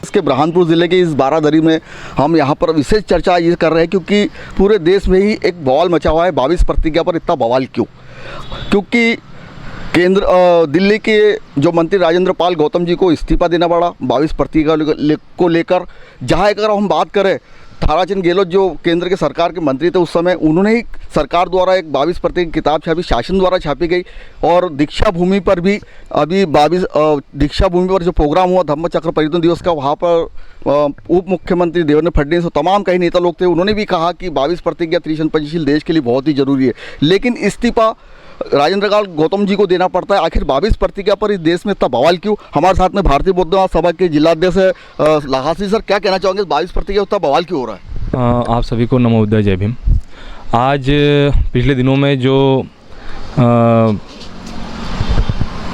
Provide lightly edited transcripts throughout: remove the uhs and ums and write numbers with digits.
इसके बुरहानपुर ज़िले के इस बारादरी में हम यहाँ पर विशेष चर्चा ये कर रहे हैं क्योंकि पूरे देश में ही एक बवाल मचा हुआ है 22 प्रतिज्ञा पर। इतना बवाल क्यों? क्योंकि दिल्ली के जो मंत्री राजेंद्र पाल गौतम जी को इस्तीफा देना पड़ा 22 प्रतिज्ञा को लेकर। जहाँ अगर हम बात करें, थावरचंद गहलोत जो केंद्र के सरकार के मंत्री थे उस समय, उन्होंने ही सरकार द्वारा एक 22 प्रतिज्ञा किताब छापी, शासन द्वारा छापी गई। और दीक्षा भूमि पर भी अभी 22 दीक्षा भूमि पर जो प्रोग्राम हुआ धम्म चक्र परिवर्तन दिवस का, वहाँ पर उप मुख्यमंत्री देवेंद्र फडणवीस और तमाम कई नेता लोग थे, उन्होंने भी कहा कि 22 प्रतिज्ञा त्रिसंपन्नशील देश के लिए बहुत ही ज़रूरी है। लेकिन इस्तीफा राजेंद्र पाल गौतम जी को देना पड़ता है। आखिर 22 प्रतिज्ञा पर इस देश में इतना बवाल क्यों? हमारे साथ में भारतीय बौद्ध सभा के जिलाध्यक्ष लाहासी सर, क्या कहना चाहोगे 22 प्रतिज्ञा इतना बवाल क्यों हो रहा है? आप सभी को नमो बुद्धाय, जय भीम। आज पिछले दिनों में जो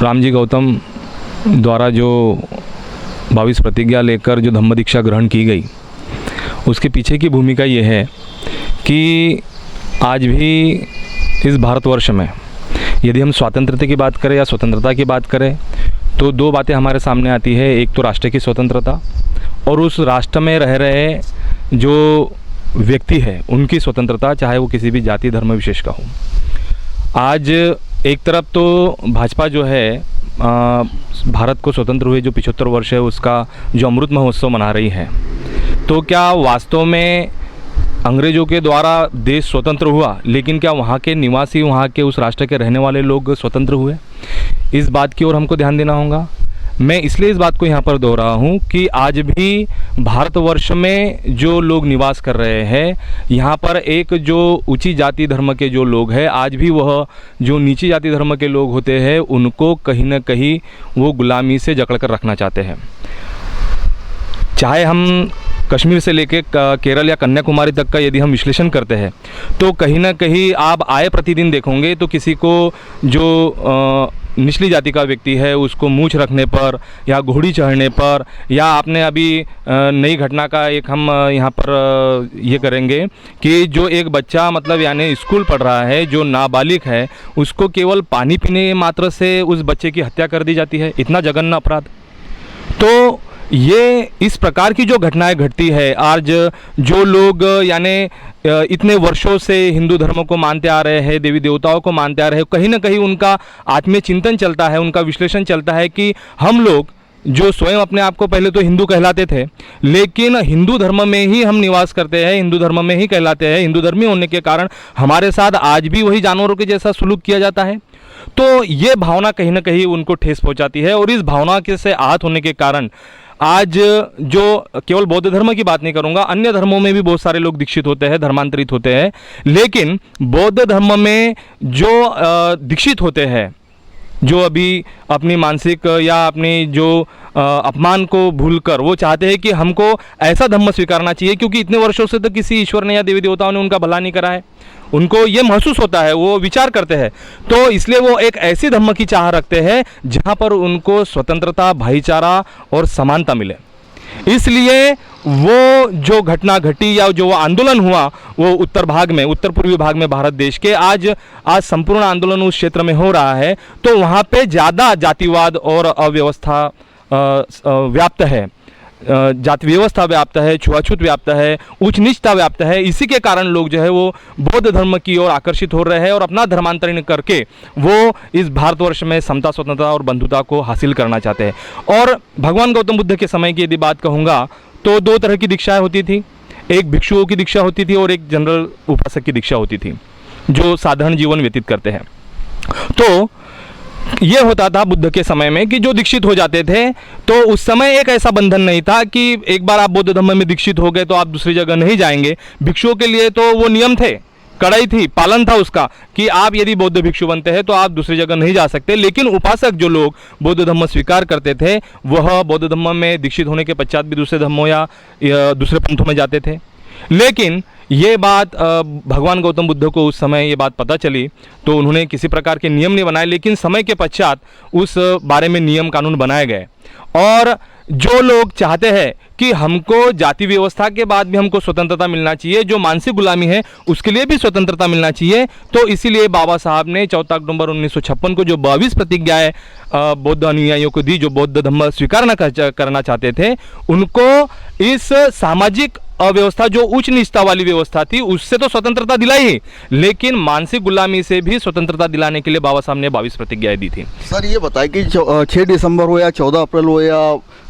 रामजी गौतम द्वारा जो 22 प्रतिज्ञा लेकर जो धम्म दीक्षा ग्रहण की गई, उसके पीछे की भूमिका ये है कि आज भी इस भारतवर्ष में यदि हम स्वातंत्रता की बात करें या स्वतंत्रता की बात करें तो दो बातें हमारे सामने आती है। एक तो राष्ट्र की स्वतंत्रता और उस राष्ट्र में रह रहे जो व्यक्ति है उनकी स्वतंत्रता, चाहे वो किसी भी जाति धर्म विशेष का हो। आज एक तरफ तो भाजपा जो है भारत को स्वतंत्र हुए जो 75 वर्ष है उसका जो अमृत महोत्सव मना रही है, तो क्या वास्तव में अंग्रेज़ों के द्वारा देश स्वतंत्र हुआ, लेकिन क्या वहाँ के निवासी, वहाँ के उस राष्ट्र के रहने वाले लोग स्वतंत्र हुए? इस बात की ओर हमको ध्यान देना होगा। मैं इसलिए इस बात को यहाँ पर दोहरा हूँ कि आज भी भारतवर्ष में जो लोग निवास कर रहे हैं, यहाँ पर एक जो ऊंची जाति धर्म के जो लोग हैं, आज भी वह जो नीची जाति धर्म के लोग होते हैं उनको कहीं ना कहीं वो गुलामी से जकड़ कर रखना चाहते हैं। चाहे हम कश्मीर से लेके केरल या कन्याकुमारी तक का यदि हम विश्लेषण करते हैं तो कहीं ना कहीं आप आए प्रतिदिन देखोगे तो किसी को जो निचली जाति का व्यक्ति है उसको मूंछ रखने पर या घोड़ी चढ़ने पर, या आपने अभी नई घटना का एक हम यहाँ पर ये करेंगे कि जो एक बच्चा मतलब यानी स्कूल पढ़ रहा है जो नाबालिग है, उसको केवल पानी पीने मात्र से उस बच्चे की हत्या कर दी जाती है। इतना जघन्य अपराध। तो ये इस प्रकार की जो घटनाएं घटती है, आज जो लोग यानी इतने वर्षों से हिंदू धर्म को मानते आ रहे हैं, देवी देवताओं को मानते आ रहे हैं, कहीं ना कहीं उनका आत्मीय चिंतन चलता है, उनका विश्लेषण चलता है कि हम लोग जो स्वयं अपने आप को पहले तो हिंदू कहलाते थे, लेकिन हिंदू धर्म में ही हम निवास करते हैं, हिंदू धर्म में ही कहलाते हैं, हिंदू धर्मी होने के कारण हमारे साथ आज भी वही जानवरों के जैसा सुलूक किया जाता है। तो ये भावना कहीं ना कहीं उनको ठेस पहुंचाती है और इस भावना के से आहत होने के कारण आज जो केवल बौद्ध धर्म की बात नहीं करूंगा, अन्य धर्मों में भी बहुत सारे लोग दीक्षित होते हैं, धर्मांतरित होते हैं, लेकिन बौद्ध धर्म में जो दीक्षित होते हैं, जो अभी अपनी मानसिक या अपनी जो अपमान को भूलकर वो चाहते हैं कि हमको ऐसा धर्म स्वीकारना चाहिए क्योंकि इतने वर्षों से तो किसी ईश्वर ने या देवी देवताओं ने उनका भला नहीं करा है, उनको ये महसूस होता है, वो विचार करते हैं, तो इसलिए वो एक ऐसी धर्म की चाह रखते हैं जहाँ पर उनको स्वतंत्रता, भाईचारा और समानता मिले। इसलिए वो जो घटना घटी या जो वो आंदोलन हुआ वो उत्तर भाग में, उत्तर पूर्वी भाग में भारत देश के आज संपूर्ण आंदोलन उस क्षेत्र में हो रहा है, तो वहाँ पे ज़्यादा जातिवाद और अव्यवस्था व्याप्त है, जाति व्यवस्था व्याप्त है, छुआछूत व्याप्त है, उच्च नीचता व्याप्त है। इसी के कारण लोग जो है वो बौद्ध धर्म की ओर आकर्षित हो रहे हैं और अपना धर्मांतरण करके वो इस भारतवर्ष में समता, स्वतंत्रता और बंधुता को हासिल करना चाहते हैं। और भगवान गौतम बुद्ध के समय की यदि बात कहूँगा तो दो तरह की दीक्षाएं होती थी, एक भिक्षुओं की दीक्षा होती थी और एक जनरल उपासक की दीक्षा होती थी जो साधारण जीवन व्यतीत करते हैं। तो ये होता था बुद्ध के समय में कि जो दीक्षित हो जाते थे तो उस समय एक ऐसा बंधन नहीं था कि एक बार आप बौद्ध धर्म में दीक्षित हो गए तो आप दूसरी जगह नहीं जाएंगे। भिक्षुओं के लिए तो वो नियम थे, कड़ाई थी, पालन था उसका कि आप यदि बौद्ध भिक्षु बनते हैं तो आप दूसरी जगह नहीं जा सकते। लेकिन उपासक जो लोग बौद्ध धर्म स्वीकार करते थे वह बौद्ध धर्म में दीक्षित होने के पश्चात भी दूसरे धर्मों या दूसरे पंथों में जाते थे। लेकिन ये बात भगवान गौतम बुद्ध को उस समय ये बात पता चली तो उन्होंने किसी प्रकार के नियम नहीं बनाए, लेकिन समय के पश्चात उस बारे में नियम कानून बनाए गए और जो लोग चाहते हैं कि हमको जाति व्यवस्था के बाद भी हमको स्वतंत्रता मिलना चाहिए, जो मानसिक गुलामी है उसके लिए भी स्वतंत्रता मिलना चाहिए, तो इसीलिए बाबा साहब ने 14 अक्टूबर 1956 को जो 22 प्रतिज्ञाएं बौद्ध अनुयायियों को दी, जो बौद्ध धर्म स्वीकार न करना चाहते थे, उनको इस सामाजिक अव्यवस्था जो उच्च नीचता वाली व्यवस्था थी उससे तो स्वतंत्रता दिलाई, लेकिन मानसिक गुलामी से भी स्वतंत्रता दिलाने के लिए बाबा साहब ने 22 प्रतिज्ञाएं दी थी। सर ये बताएं कि 6 दिसंबर हो या 14 अप्रैल हो या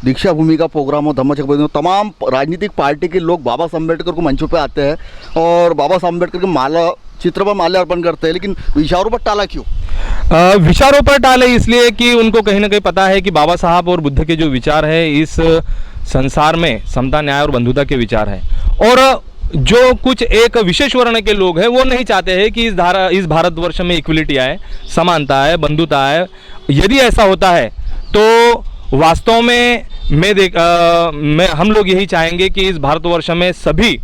दीक्षा भूमि का प्रोग्राम हो, धम्म चक्र हो, तमाम राजनीतिक पार्टी के लोग बाबा साहब अम्बेडकर को मंचों पे आते हैं और बाबा साहब अम्बेडकर के चित्र पर माल्यार्पण करते हैं, लेकिन विचारों पर टाला क्यों? विचारों पर टाले इसलिए कि उनको कहीं ना कहीं पता है कि बाबा साहब और बुद्ध के जो विचार है इस संसार में समता, न्याय और बंधुता के विचार हैं, और जो कुछ एक विशेष वर्ण के लोग हैं वो नहीं चाहते हैं कि इस भारतवर्ष में इक्वलिटी आए, समानता आए, बंधुता आए। यदि ऐसा होता है तो वास्तव में हम लोग यही चाहेंगे कि इस भारतवर्ष में सभी,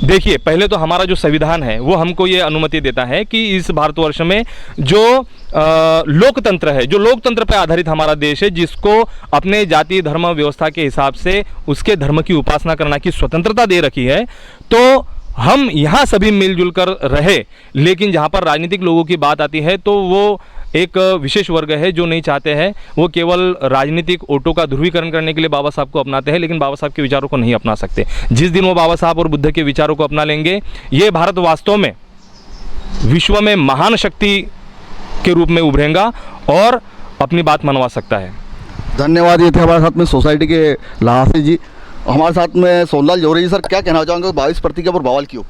देखिए पहले तो हमारा जो संविधान है वो हमको ये अनुमति देता है कि इस भारतवर्ष में जो लोकतंत्र है, जो लोकतंत्र पर आधारित हमारा देश है, जिसको अपने जाति धर्म व्यवस्था के हिसाब से उसके धर्म की उपासना करने की स्वतंत्रता दे रखी है, तो हम यहाँ सभी मिलजुल कर रहे। लेकिन जहाँ पर राजनीतिक लोगों की बात आती है तो वो एक विशेष वर्ग है जो नहीं चाहते हैं, वो केवल राजनीतिक वोटों का ध्रुवीकरण करने के लिए बाबा साहब को अपनाते हैं, लेकिन बाबा साहब के विचारों को नहीं अपना सकते। जिस दिन वो बाबा साहब और बुद्ध के विचारों को अपना लेंगे, ये भारत वास्तव में विश्व में महान शक्ति के रूप में उभरेगा और अपनी बात मनवा सकता है। धन्यवाद। ये थे हमारे साथ में सोसाइटी के लहासी जी, हमारे साथ में सोनलाल जौहरी जी। सर क्या कहना चाहोगे 22 प्रतिज्ञा पर बवाल क्यों?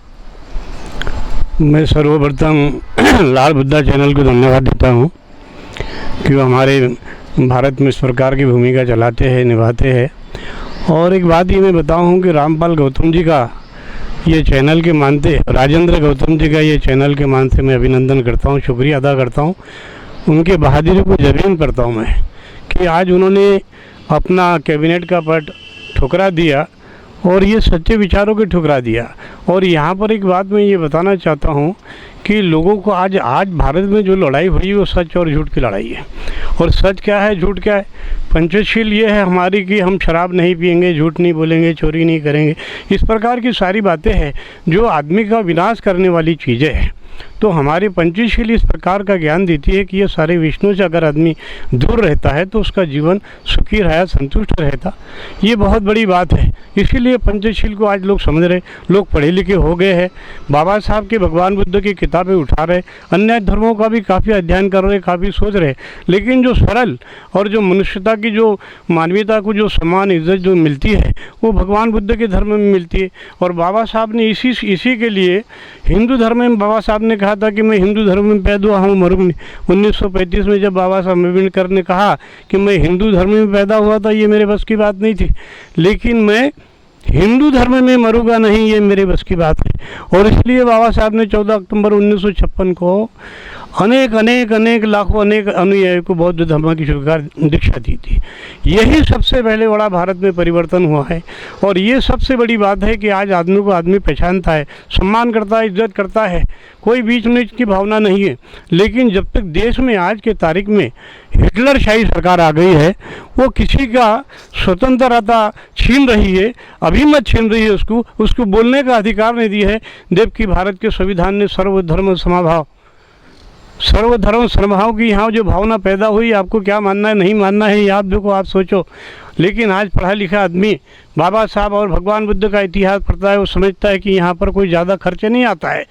मैं सर्वप्रथम लाल बुद्धा चैनल को धन्यवाद देता हूँ कि वो हमारे भारत में इस प्रकार की भूमिका चलाते हैं, निभाते हैं। और एक बात ये मैं बताऊँ कि रामपाल गौतम जी का ये चैनल के मानते, राजेंद्र गौतम जी का ये चैनल के मान से मैं अभिनंदन करता हूँ, शुक्रिया अदा करता हूँ, उनके बहादुरी को जमीन करता हूँ मैं कि आज उन्होंने अपना कैबिनेट का पद ठुकरा दिया और ये सच्चे विचारों के ठुकरा दिया। और यहाँ पर एक बात मैं ये बताना चाहता हूँ कि लोगों को आज भारत में जो लड़ाई हुई है वो सच और झूठ की लड़ाई है। और सच क्या है, झूठ क्या है? पंचशील ये है हमारी कि हम शराब नहीं पिएंगे, झूठ नहीं बोलेंगे, चोरी नहीं करेंगे, इस प्रकार की सारी बातें हैं जो आदमी का विनाश करने वाली चीज़ें हैं। तो हमारी पंचशील इस प्रकार का ज्ञान देती है कि ये सारे विष्णु से अगर आदमी दूर रहता है तो उसका जीवन सुखी रहा, संतुष्ट रहता। ये बहुत बड़ी बात है। इसीलिए पंचशील को आज लोग समझ रहे, लोग पढ़े लिखे हो गए हैं, बाबा साहब के भगवान बुद्ध की किताबें उठा रहे, अन्य धर्मों का भी काफ़ी अध्ययन कर रहे, काफ़ी सोच रहे। लेकिन जो सरल और जो मनुष्यता की, जो मानवीयता को जो सम्मान इज्जत जो मिलती है वो भगवान बुद्ध के धर्म में मिलती है। और बाबा साहब ने इसी के लिए हिंदू धर्म में बाबा साहब ने कहा था कि मैं हिंदू धर्म में पैदा हुआ हूँ, मरूंगा। 1935 में जब बाबा साहब अम्बेडकर ने कहा कि मैं हिंदू धर्म में पैदा हुआ था, ये मेरे बस की बात नहीं थी, लेकिन मैं हिंदू धर्म में मरूंगा नहीं, ये मेरे बस की बात है। और इसलिए बाबा साहब ने 14 अक्टूबर 1956 को अनेक लाखों अनुयायियों को बौद्ध धर्म की स्वीकार दीक्षा दी थी। यही सबसे पहले बड़ा भारत में परिवर्तन हुआ है। और ये सबसे बड़ी बात है कि आज आदमी को आदमी पहचानता है, सम्मान करता है, इज्जत करता है, कोई बीच नीच की भावना नहीं है। लेकिन जब तक देश में आज के तारीख में हिटलरशाही सरकार आ गई है, वो किसी का स्वतंत्रता छीन रही है, अभिमत छीन रही है, उसको बोलने का अधिकार नहीं दिया है। जबकि भारत के संविधान ने सर्वधर्म समभाव की यहाँ जो भावना पैदा हुई, आपको क्या मानना है नहीं मानना है ये आप देखो, आप सोचो। लेकिन आज पढ़ा लिखा आदमी बाबा साहब और भगवान बुद्ध का इतिहास पढ़ता है, वो समझता है कि यहाँ पर कोई ज़्यादा खर्च नहीं आता है।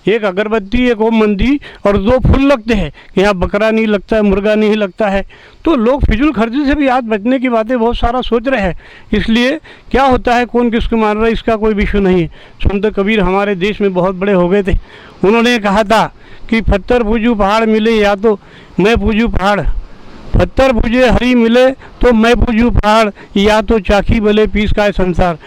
एक अगरबत्ती, एक मोमबत्ती और 2 फूल लगते हैं, यहाँ बकरा नहीं लगता है, मुर्गा नहीं लगता है। तो लोग फिजूल खर्चे से भी आज बचने की बातें बहुत सारा सोच रहे हैं। इसलिए क्या होता है, कौन किसको मान रहा है, इसका कोई विषय नहीं है। संत कबीर हमारे देश में बहुत बड़े हो गए थे, उन्होंने कहा था कि पत्थर पूजू पहाड़ मिले या तो मैं पूजू पहाड़, पत्थर पूजे हरी मिले तो मैं पूजू पहाड़, या तो चाकी भले पीस का है संसार।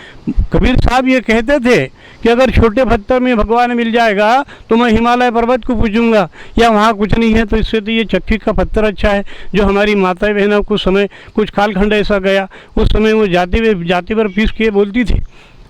कबीर साहब ये कहते थे कि अगर छोटे पत्थर में भगवान मिल जाएगा तो मैं हिमालय पर्वत को पूजूंगा, या वहाँ कुछ नहीं है तो इससे तो ये चक्की का पत्थर अच्छा है। जो हमारी माता बहनों कुछ कालखंड ऐसा गया, उस समय वो जाति पर पीस के बोलती थी।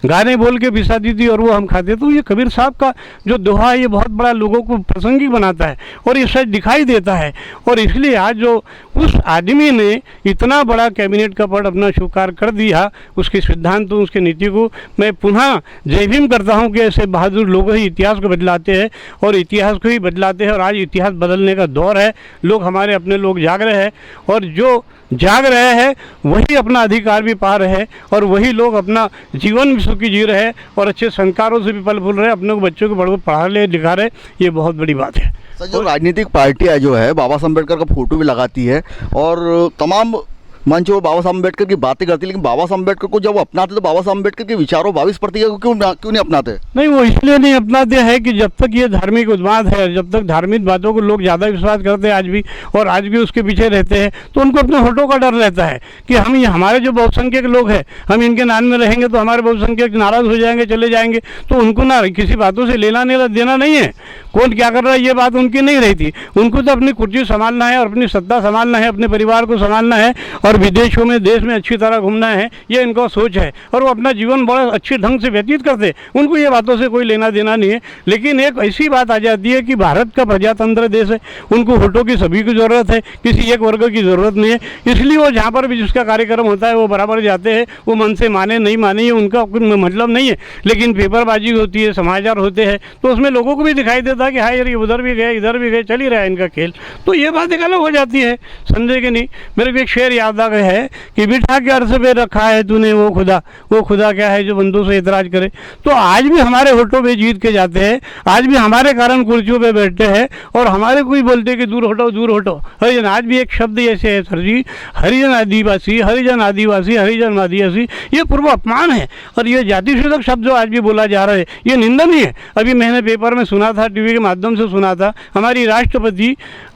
गाने बोल के पिसाती थी और वो हम खाते। तो ये कबीर साहब का जो दोहा है ये बहुत बड़ा लोगों को प्रासंगिक बनाता है और ये सच दिखाई देता है। और इसलिए आज जो उस आदमी ने इतना बड़ा कैबिनेट का पद अपना स्वीकार कर दिया, उसके सिद्धांतों उसके नीति को मैं पुनः जय भीम करता हूँ कि ऐसे बहादुर लोग ही इतिहास को बदलाते हैं और इतिहास को ही बदलाते हैं। और आज इतिहास बदलने का दौर है, लोग हमारे अपने लोग जाग रहे हैं और जो जाग रहे हैं वही अपना अधिकार भी पा रहे हैं और वही लोग अपना जीवन भी सुखी जी रहे हैं और अच्छे संस्कारों से भी फल फूल रहे हैं, अपने बच्चों को पढ़ा ले लिखा रहे। ये बहुत बड़ी बात है। सर, जो राजनीतिक पार्टियां जो है बाबा साहब अम्बेडकर का फोटो भी लगाती है और तमाम मंच वो बाबा साहब अम्बेडकर की बातें करती है, लेकिन बाबा साहब अम्बेडकर को जब वो अपनाते तो बाबा साहब अम्बेडकर के विचारों 22% को क्यों नहीं अपनाते? नहीं, वो इसलिए नहीं अपनाते हैं कि जब तक ये धार्मिक उन्माद है, जब तक धार्मिक बातों को लोग ज़्यादा विश्वास करते हैं आज भी और आज भी उसके पीछे रहते हैं, तो उनको अपने होटों का डर रहता है कि हम ये हमारे जो बहुसंख्यक लोग हैं हम इनके नाम में रहेंगे तो हमारे बहुसंख्यक नाराज़ हो जाएंगे, चले जाएंगे। तो उनको ना किसी बातों से लेना देना नहीं है, कौन क्या कर रहा है ये बात उनकी नहीं रही थी। उनको तो अपनी कुर्सी संभालना है और अपनी सत्ता संभालना है, अपने परिवार को संभालना है और विदेशों में देश में अच्छी तरह घूमना है, ये इनका सोच है और वो अपना जीवन बड़ा अच्छे ढंग से व्यतीत करते। उनको ये बातों से कोई लेना देना नहीं है। लेकिन एक ऐसी बात आ जाती है कि भारत का प्रजातंत्र देश है, उनको वोटों की सभी की ज़रूरत है, किसी एक वर्ग की ज़रूरत नहीं है। इसलिए वो जहाँ पर भी जिसका कार्यक्रम होता है वो बराबर जाते हैं, वो मन से माने नहीं माने ये उनका मतलब नहीं है। लेकिन पेपरबाजी होती है, समाचार होते हैं, तो उसमें लोगों को भी दिखाई देता है कि हाँ यार ये उधर भी गए इधर भी गए, चल ही रहा है इनका खेल। तो ये बात एक अलग हो जाती है, समझे कि नहीं। मेरे को एक शेर याद आ गया है कि बिठा के अर्श पे रखा है तूने वो खुदा क्या है जो बंदों से इतराज करे। तो आज भी हमारे होठों पे जीत के जाते हैं, आज भी हमारे कारण कुर्सियों पे बैठते हैं और हमारे कोई बोलते कि दूर हटो दूर हटो। हरिजन, आज भी एक शब्द ऐसे है सर जी, हरिजन आदिवासी, हरिजन आदिवासी, हरिजन आदिवासी, ये पूर्व अपमान है और ये जातिशोधक शब्द जो आज भी बोला जा रहा है ये निंदनीय है। अभी मैंने पेपर में सुना था, टीवी के माध्यम से सुना था, हमारी राष्ट्रपति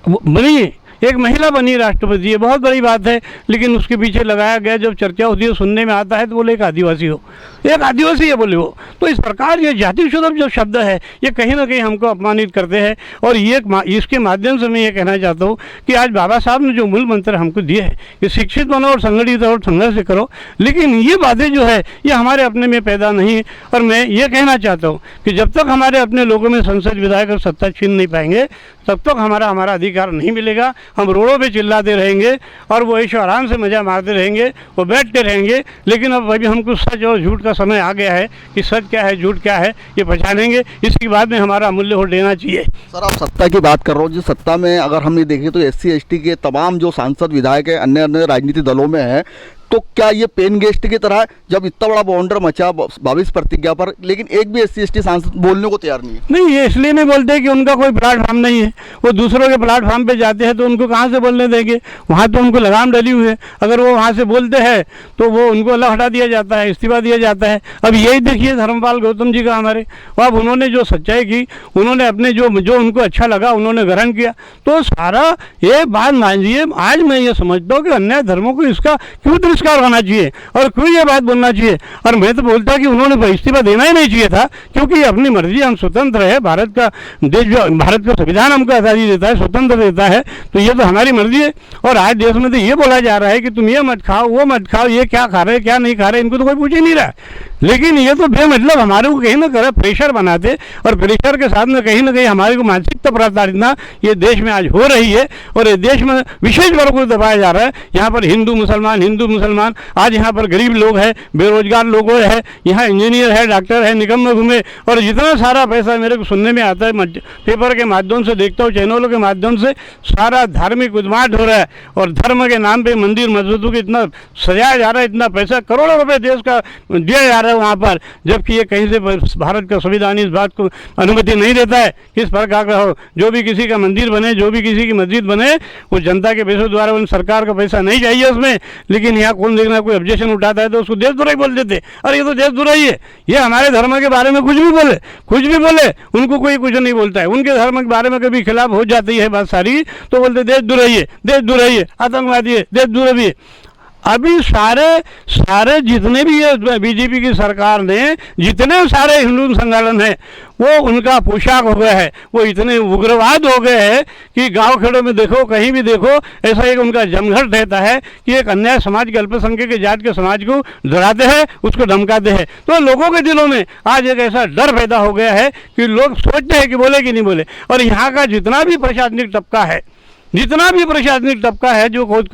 बनी, एक महिला बनी राष्ट्रपति है, बहुत बड़ी बात है। लेकिन उसके पीछे लगाया गया जब चर्चा होती है सुनने में आता है तो बोले एक आदिवासी हो, एक आदिवासी है बोले वो। तो इस प्रकार ये जातिशोधक जो शब्द है ये कहीं ना कहीं हमको अपमानित करते हैं। और ये इसके माध्यम से मैं ये कहना चाहता हूँ कि आज बाबा साहब ने जो मूल मंत्र हमको दिए है कि शिक्षित बनो और संगठित और संघर्ष करो, लेकिन ये बातें जो है ये हमारे अपने में पैदा नहीं है। और मैं ये कहना चाहता हूँ कि जब तक हमारे अपने लोगों में संसद विधायक और सत्ता छीन नहीं पाएंगे तब तक हमारा अधिकार नहीं मिलेगा। हम रोडों पे चिल्लाते रहेंगे और वो ऐसे आराम से मज़ा मारते रहेंगे, वो बैठते रहेंगे। लेकिन अब अभी हमको सच और झूठ का समय आ गया है कि सच क्या है झूठ क्या है ये पहचानेंगे, इसके बाद में हमारा मूल्य वोट देना चाहिए। सर, आप सत्ता की बात कर रहे हो, जो सत्ता में अगर हम ये देखें तो SC ST के तमाम जो सांसद विधायक है अन्य अन्य राजनीतिक दलों में है, तो क्या ये पेन गेस्ट की तरह जब इतना बड़ा बॉन्डर मचा 22 प्रतिज्ञा पर, लेकिन एक भी SC ST सांसद बोलने को तैयार नहीं है? नहीं, ये इसलिए नहीं बोलते कि उनका कोई प्लेटफॉर्म नहीं है। वो दूसरों के प्लेटफॉर्म पे जाते हैं तो उनको कहाँ से बोलने देंगे, वहाँ तो उनको लगाम डली हुई है। अगर वो वहाँ से बोलते हैं तो वो उनको अलग हटा दिया जाता है, इस्तीफा दिया जाता है। अब यही देखिए धर्मपाल गौतम जी का हमारे, अब उन्होंने जो सच्चाई की, उन्होंने अपने जो उनको अच्छा लगा उन्होंने ग्रहण किया। तो सारा ये बात मानिए, आज मैं ये समझता हूँ कि अन्य धर्मों को इसका क्यों तिरस्कार होना चाहिए और क्यों ये बात बोलना चाहिए। और मैं तो बोलता कि उन्होंने इस्तीफा देना ही नहीं चाहिए था, क्योंकि अपनी मर्जी, हम स्वतंत्र है, भारत का देश, भारत का संविधान हमको आज़ादी देता है, स्वतंत्र देता है, तो ये तो हमारी मर्जी है। और आज देश में तो ये बोला जा रहा है कि तुम ये मत खाओ वो मत खाओ, ये क्या खा रहे क्या नहीं खा रहे, इनको तो कोई पूछ ही नहीं रहा। लेकिन ये तो बेमतलब हमारे को कहीं ना कहीं प्रेशर बनाते और प्रेशर के साथ में कहीं ना कहीं हमारे को मानसिकता प्रताड़ना ये देश में आज हो रही है। और ये देश में विशेष वर्ग को दबाया जा रहा है। यहाँ पर हिंदू मुसलमान, आज यहाँ पर गरीब लोग हैं, बेरोजगार लोग हैं, यहाँ इंजीनियर है, डॉक्टर है, निगम में घूमे। और जितना सारा पैसा मेरे को सुनने में आता है, पेपर के माध्यम से देखता हूँ, चैनलों के माध्यम से, सारा धार्मिक उद्माट हो रहा है और धर्म के नाम पे मंदिर मस्जिदों को इतना सजाया जा रहा है, इतना पैसा करोड़ों रुपए देश का दिया जा रहा है वहाँ पर, जबकि ये कहीं से भारत का संविधान इस बात को अनुमति नहीं देता है। किस प्रकार का हो, जो भी किसी का मंदिर बने, जो भी किसी की मस्जिद बने, वो जनता के पैसों द्वारा, उन सरकार का पैसा नहीं चाहिए उसमें। लेकिन यहाँ कौन देखना, कोई ऑब्जेक्शन उठाता है तो उसको देशद्रोही बोल देते। अरे ये तो देशद्रोही है, ये हमारे धर्म के बारे में कुछ भी बोले उनको कोई कुछ नहीं बोलता है। उनके धर्म के बारे में कभी खिलाफ हो जाती है बात सारी तो बोलते देशद्रोही है, आतंकवादी है, देशद्रोही है। अभी सारे जितने भी ये बीजेपी की सरकार ने जितने सारे हिंदू संगठन हैं वो उनका पोशाक हो गया है, वो इतने उग्रवाद हो गए हैं कि गांव खेड़ों में देखो, कहीं भी देखो, ऐसा एक उनका जमघट रहता है कि एक अन्याय समाज के, अल्पसंख्यक के जात के समाज को डराते हैं, उसको धमकाते हैं। तो लोगों के दिलों में आज एक ऐसा डर पैदा हो गया है कि लोग सोचते हैं कि बोले कि नहीं बोले। और यहाँ का जितना भी प्रशासनिक तबका है जो खुद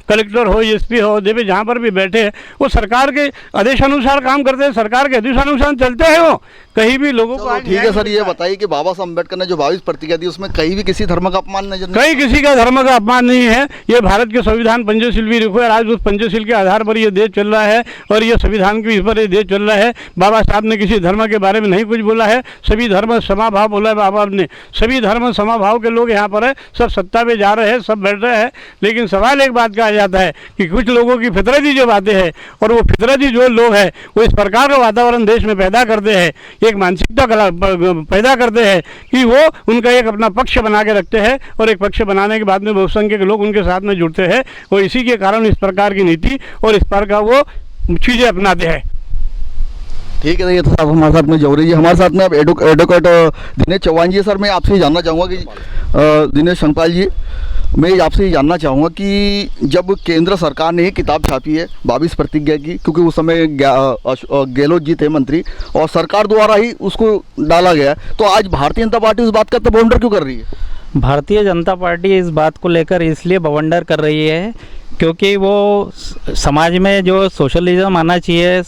कलेक्टर हो, एसपी हो, देवे जहाँ पर भी बैठे हैं, वो सरकार के आदेशानुसार काम करते हैं, सरकार के आदेशानुसार चलते हैं। वो कहीं भी लोगों को ठीक है सर, ये बताइए कि बाबा साहब अम्बेडकर ने जो 22 प्रतिज्ञा दी उसमें कहीं भी किसी धर्म का अपमान नजर नहीं? कहीं किसी का धर्म का अपमान नहीं है। ये भारत के संविधान पंचशील भी लिखो है, आज उस पंचशील के आधार पर ये देश चल रहा है और ये संविधान के इस पर ये देश चल रहा है। बाबा साहब ने किसी धर्म के बारे में नहीं कुछ बोला है, सभी धर्म समाभाव बोला है बाबा ने। सभी धर्म समाभाव के लोग यहाँ पर है, सब सत्ता पे जा रहे हैं, सब बैठ रहे हैं। लेकिन सवाल एक बात का आ जाता है कि कुछ लोगों की फितरती जो बातें हैं और वो फितरती जो लोग हैं वो इस प्रकार का वातावरण देश में पैदा करते हैं, एक मानसिकता पैदा करते हैं कि वो उनका एक अपना पक्ष बना के रखते हैं और एक पक्ष बनाने के बाद में बहुसंख्यक लोग उनके साथ में जुड़ते हैं और इसी के कारण इस प्रकार की नीति और इस प्रकार का वो चीज़ें अपनाते हैं। ठीक है, ये तो साहब हमारे साथ में जौहरी जी, हमारे साथ में अब एडवोकेट दिनेश चौहान जी। सर मैं आपसे जानना चाहूँगा कि दिनेश संगपाल जी, मैं आपसे ये जानना चाहूँगा कि जब केंद्र सरकार ने किताब छापी है 22 प्रतिज्ञा की, क्योंकि उस समय गहलोत जी थे मंत्री और सरकार द्वारा ही उसको डाला गया, तो आज भारतीय जनता पार्टी उस बात का तो बवंडर क्यों कर रही है? भारतीय जनता पार्टी इस बात को लेकर इसलिए बवंडर कर रही है क्योंकि वो समाज में जो सोशलिज्म आना चाहिए,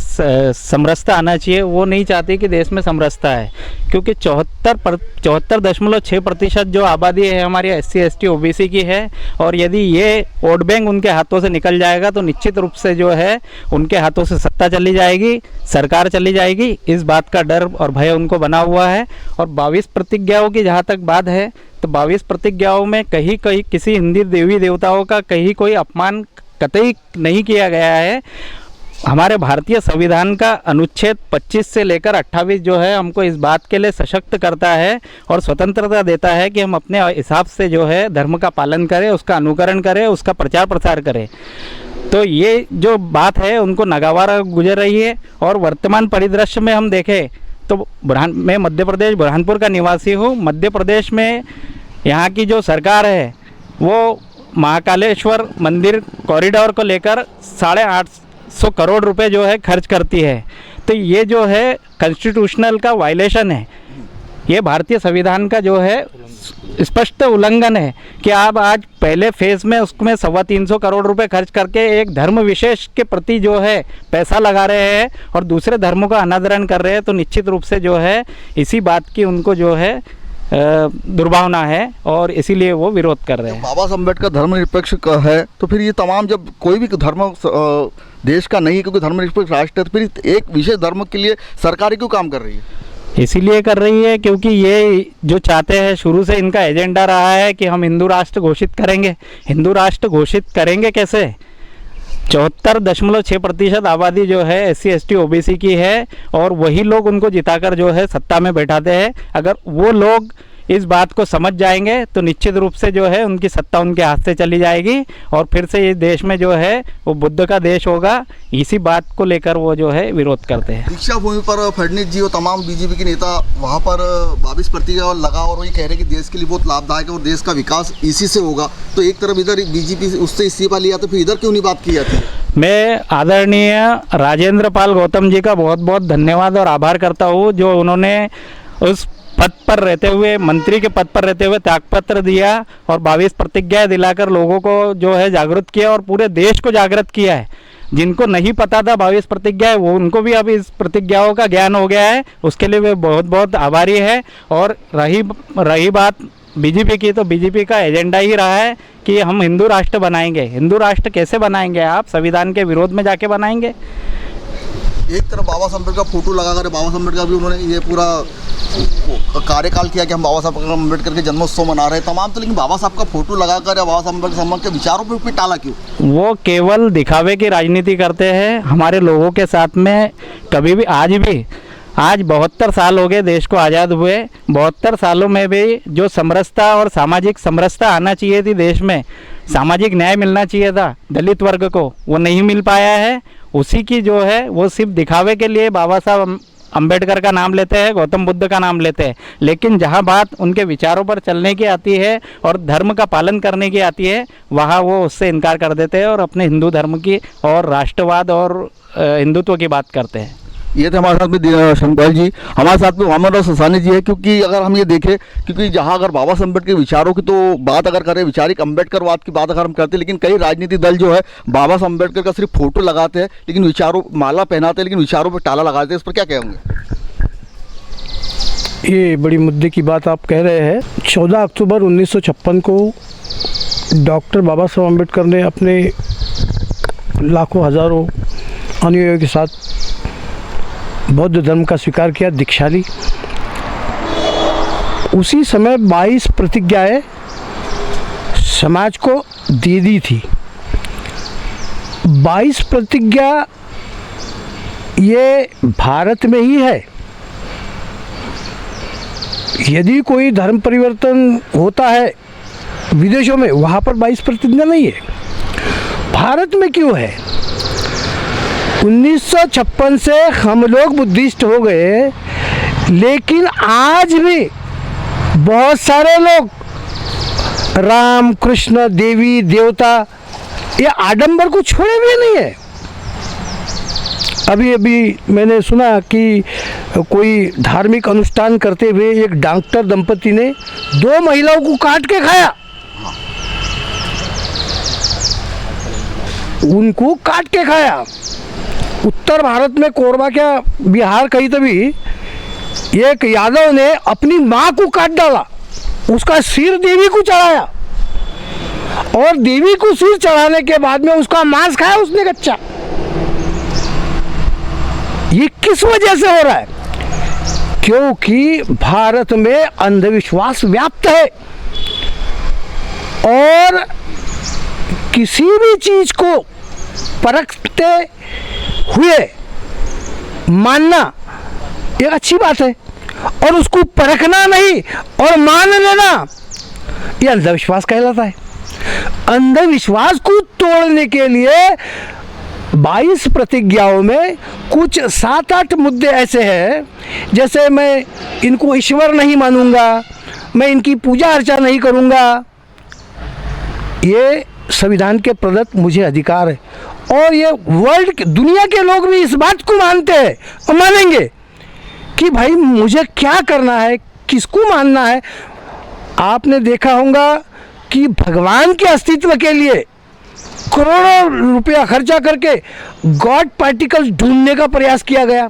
समरसता आना चाहिए, वो नहीं चाहती कि देश में समरसता है। क्योंकि 74.6% जो आबादी है हमारी SC ST OBC की है और यदि ये वोट बैंक उनके हाथों से निकल जाएगा तो निश्चित रूप से जो है उनके हाथों से सत्ता चली जाएगी, सरकार चली जाएगी। इस बात का डर और भय उनको बना हुआ है। और 22 प्रतिज्ञाओं की जहाँ तक बात है तो 22 प्रतिज्ञाओं में कहीं किसी हिंदी देवी देवताओं का कहीं कोई अपमान कतई नहीं किया गया है। हमारे भारतीय संविधान का अनुच्छेद 25 से लेकर 28 जो है हमको इस बात के लिए सशक्त करता है और स्वतंत्रता देता है कि हम अपने हिसाब से जो है धर्म का पालन करें, उसका अनुकरण करें, उसका प्रचार प्रसार करें। तो ये जो बात है उनको नागवार गुजर रही है। और वर्तमान परिदृश्य में हम देखें तो मैं मध्य प्रदेश बुरहानपुर का निवासी हूँ। मध्य प्रदेश में यहाँ की जो सरकार है वो महाकालेश्वर मंदिर कॉरिडोर को लेकर 850 करोड़ रुपए जो है खर्च करती है। तो ये जो है कॉन्स्टिट्यूशनल का वायलेशन है, ये भारतीय संविधान का जो है स्पष्ट उल्लंघन है कि आप आज पहले फेज़ में उसमें 325 करोड़ रुपए खर्च करके एक धर्म विशेष के प्रति जो है पैसा लगा रहे हैं और दूसरे धर्मों का अनादरण कर रहे हैं। तो निश्चित रूप से जो है इसी बात की उनको जो है दुर्भावना है और इसीलिए वो विरोध कर रहे हैं। बाबा साहब अम्बेडकर धर्मनिरपेक्ष है तो फिर ये तमाम जब कोई भी धर्म देश का नहीं है क्योंकि धर्मनिरपेक्ष राष्ट्र है, तो फिर एक विशेष धर्म के लिए सरकार क्यों काम कर रही है? इसीलिए कर रही है क्योंकि ये जो चाहते हैं, शुरू से इनका एजेंडा रहा है कि हम हिंदू राष्ट्र घोषित करेंगे। हिंदू राष्ट्र घोषित करेंगे कैसे? 74.6% आबादी जो है SC ST OBC की है और वही लोग उनको जिताकर जो है सत्ता में बैठाते हैं। अगर वो लोग इस बात को समझ जाएंगे तो निश्चित रूप से जो है उनकी सत्ता उनके हाथ से चली जाएगी और फिर से ये देश में जो है वो बुद्ध का देश होगा। इसी बात को लेकर वो जो है विरोध करते हैं। दीक्षा भूमि पर फडणवीस जी और तमाम बीजेपी के नेता वहाँ पर 22 प्रतिज्ञा लगा और वही कह रहे हैं कि देश के लिए बहुत लाभदायक है और देश का विकास इसी से होगा। तो एक तरफ इधर बीजेपी उससे इस्तीफा लिया तो फिर इधर क्यों नहीं बात की जाती है? मैं आदरणीय राजेंद्र पाल गौतम जी का बहुत बहुत धन्यवाद और आभार करता हूँ जो उन्होंने उस पद पर रहते हुए, मंत्री के पद पर रहते हुए त्यागपत्र दिया और 22 प्रतिज्ञाएं दिलाकर लोगों को जो है जागरूक किया और पूरे देश को जागृत किया है। जिनको नहीं पता था 22 प्रतिज्ञाएं वो उनको भी अब इस प्रतिज्ञाओं का ज्ञान हो गया है, उसके लिए वे बहुत बहुत आभारी है। और रही बात बीजेपी की, तो बीजेपी का एजेंडा ही रहा है कि हम हिंदू राष्ट्र बनाएंगे। हिंदू राष्ट्र कैसे बनाएंगे? आप संविधान के विरोध में जाके बनाएंगे। एक तरफ बाबा साहब अम्बेडकर का फोटो लगाकर बाबा साहब अम्बेडकर भी उन्होंने ये पूरा कार्यकाल किया कि हम बाबा साहब अम्बेडकर के जन्मोत्सव मना रहे हैं तमाम, तो लेकिन बाबा साहब का फोटो लगाकर या बाबा साहब अम्बेडकर के विचारों पर टाला क्यों? वो केवल दिखावे की राजनीति करते हैं। हमारे लोगों के साथ में कभी भी, आज भी आज 72 साल हो गए देश को आज़ाद हुए। 72 सालों में भी जो समरसता और सामाजिक समरसता आना चाहिए थी देश में, सामाजिक न्याय मिलना चाहिए था दलित वर्ग को, वो नहीं मिल पाया है। उसी की जो है वो सिर्फ दिखावे के लिए बाबा साहब अंबेडकर का नाम लेते हैं, गौतम बुद्ध का नाम लेते हैं, लेकिन जहाँ बात उनके विचारों पर चलने की आती है और धर्म का पालन करने की आती है, वहाँ वो उससे इनकार कर देते हैं और अपने हिंदू धर्म की और राष्ट्रवाद और हिंदुत्व की बात करते हैं। ये थे हमारे साथ में शंकर जी, हमारे साथ में मोहम्मद ससानी जी है। क्योंकि अगर हम ये देखें, क्योंकि जहाँ अगर बाबा साहब अम्बेडकर के विचारों की तो बात अगर करें, विचारिक अम्बेडकरवाद की बात अगर हम करते हैं, लेकिन कई राजनीतिक दल जो है बाबा साहब अम्बेडकर का सिर्फ फोटो लगाते हैं, लेकिन विचारों माला पहनाते हैं, लेकिन विचारों पर ताला लगाते हैं। इस पर क्या कहेंगे? ये बड़ी मुद्दे की बात आप कह रहे हैं। 14 अक्टूबर 1956 को डॉक्टर बाबा साहब अम्बेडकर ने अपने लाखों हज़ारों अनुयायियों के साथ बौद्ध धर्म का स्वीकार किया, दीक्षा ली। उसी समय 22 प्रतिज्ञाएं समाज को दे दी थी। 22 प्रतिज्ञा ये भारत में ही है। यदि कोई धर्म परिवर्तन होता है विदेशों में, वहाँ पर 22 प्रतिज्ञा नहीं है। भारत में क्यों है? 1956 से हम लोग बुद्धिस्ट हो गए, लेकिन आज भी बहुत सारे लोग राम कृष्ण देवी देवता ये आडंबर को छोड़े हुए नहीं है। अभी मैंने सुना कि कोई धार्मिक अनुष्ठान करते हुए एक डॉक्टर दंपति ने 2 महिलाओं को काट के खाया, उनको काट के खाया। उत्तर भारत में कोरबा क्या बिहार कहीं तो भी एक यादव ने अपनी माँ को काट डाला, उसका सिर देवी को चढ़ाया और देवी को सिर चढ़ाने के बाद में उसका मांस खाया उसने कच्चा। ये किस वजह से हो रहा है? क्योंकि भारत में अंधविश्वास व्याप्त है और किसी भी चीज को परखते हुए मानना एक अच्छी बात है, और उसको परखना नहीं और मान लेना यह अंधविश्वास कहलाता है। अंधविश्वास को तोड़ने के लिए 22 प्रतिज्ञाओं में कुछ 7-8 मुद्दे ऐसे हैं, जैसे मैं इनको ईश्वर नहीं मानूंगा, मैं इनकी पूजा अर्चा नहीं करूंगा। ये संविधान के प्रदत्त मुझे अधिकार है और ये वर्ल्ड दुनिया के लोग भी इस बात को मानते हैं और मानेंगे कि भाई मुझे क्या करना है, किसको मानना है। आपने देखा होगा कि भगवान के अस्तित्व के लिए करोड़ों रुपया खर्चा करके गॉड पार्टिकल ढूंढने का प्रयास किया गया।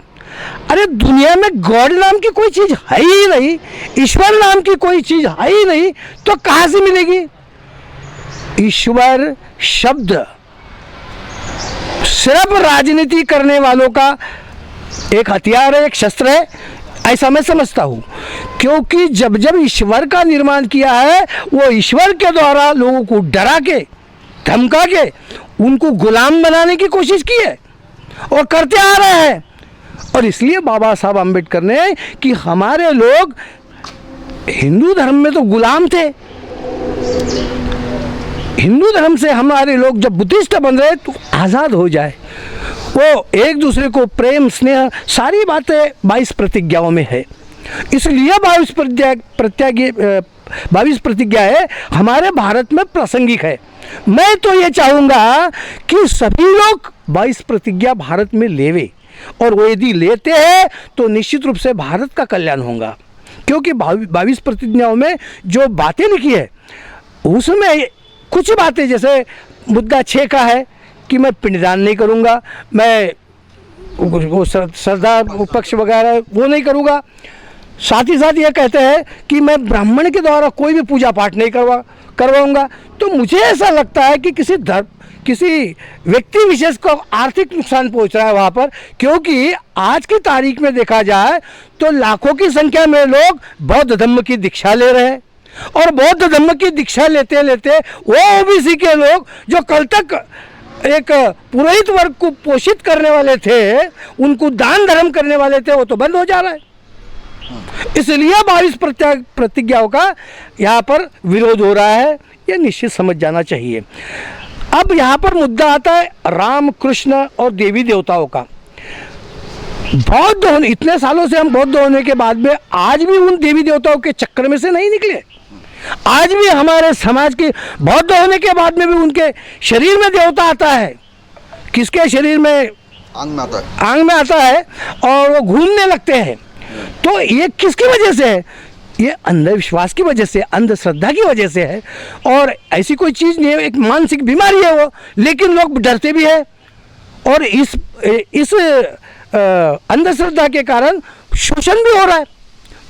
अरे दुनिया में गॉड नाम की कोई चीज़ है ही नहीं, ईश्वर नाम की कोई चीज़ है ही नहीं, तो कहाँ से मिलेगी? ईश्वर शब्द सिर्फ राजनीति करने वालों का एक हथियार है, एक शस्त्र है, ऐसा मैं समझता हूँ। क्योंकि जब जब ईश्वर का निर्माण किया है, वो ईश्वर के द्वारा लोगों को डरा के धमका के उनको गुलाम बनाने की कोशिश की है और करते आ रहे हैं। और इसलिए बाबा साहब अम्बेडकर ने कि हमारे लोग हिंदू धर्म में तो गुलाम थे, हिंदू धर्म से हमारे लोग जब बुद्धिस्ट बन रहे तो आज़ाद हो जाए। वो एक दूसरे को प्रेम स्नेह सारी बातें 22 प्रतिज्ञाओं में है। इसलिए 22 प्रतिज्ञाएं हमारे भारत में प्रासंगिक है। मैं तो ये चाहूँगा कि सभी लोग 22 प्रतिज्ञा भारत में लेवे, और वो यदि लेते हैं तो निश्चित रूप से भारत का कल्याण होगा। क्योंकि 22 प्रतिज्ञाओं में जो बातें लिखी है उसमें कुछ बातें, जैसे मुद्दा 6 का है कि मैं पिंडदान नहीं करूँगा, मैं वो श्रद्धा पक्ष वगैरह वो नहीं करूँगा। साथ ही साथ ये कहते हैं कि मैं ब्राह्मण के द्वारा कोई भी पूजा पाठ नहीं करवाऊँगा। तो मुझे ऐसा लगता है कि किसी व्यक्ति विशेष को आर्थिक नुकसान पहुंच रहा है वहाँ पर, क्योंकि आज की तारीख में देखा जाए तो लाखों की संख्या में लोग बौद्ध धर्म की दीक्षा ले रहे हैं, और बौद्ध धर्म की दीक्षा लेते लेते वो ओबीसी के लोग जो कल तक एक पुरोहित वर्ग को पोषित करने वाले थे, उनको दान धर्म करने वाले थे, वो तो बंद हो जा रहा है। इसलिए 22 प्रतिज्ञाओं का यहाँ पर विरोध हो रहा है, ये निश्चित समझ जाना चाहिए। अब यहाँ पर मुद्दा आता है राम कृष्ण और देवी देवताओं का। बौद्ध होने, इतने सालों से हम बौद्ध होने के बाद में आज भी उन देवी देवताओं के चक्कर में से नहीं निकले। आज भी हमारे समाज के बौद्ध होने के बाद में भी उनके शरीर में देवता आता है। किसके शरीर में? आंग में आता है। आंग में आता है और वो घूमने लगते हैं। तो ये किसकी वजह से है? ये अंधविश्वास की वजह से, अंधश्रद्धा की वजह से है। और ऐसी कोई चीज़ नहीं है, एक मानसिक बीमारी है वो, लेकिन लोग डरते भी हैं। और इस अंधश्रद्धा के कारण शोषण भी हो रहा है।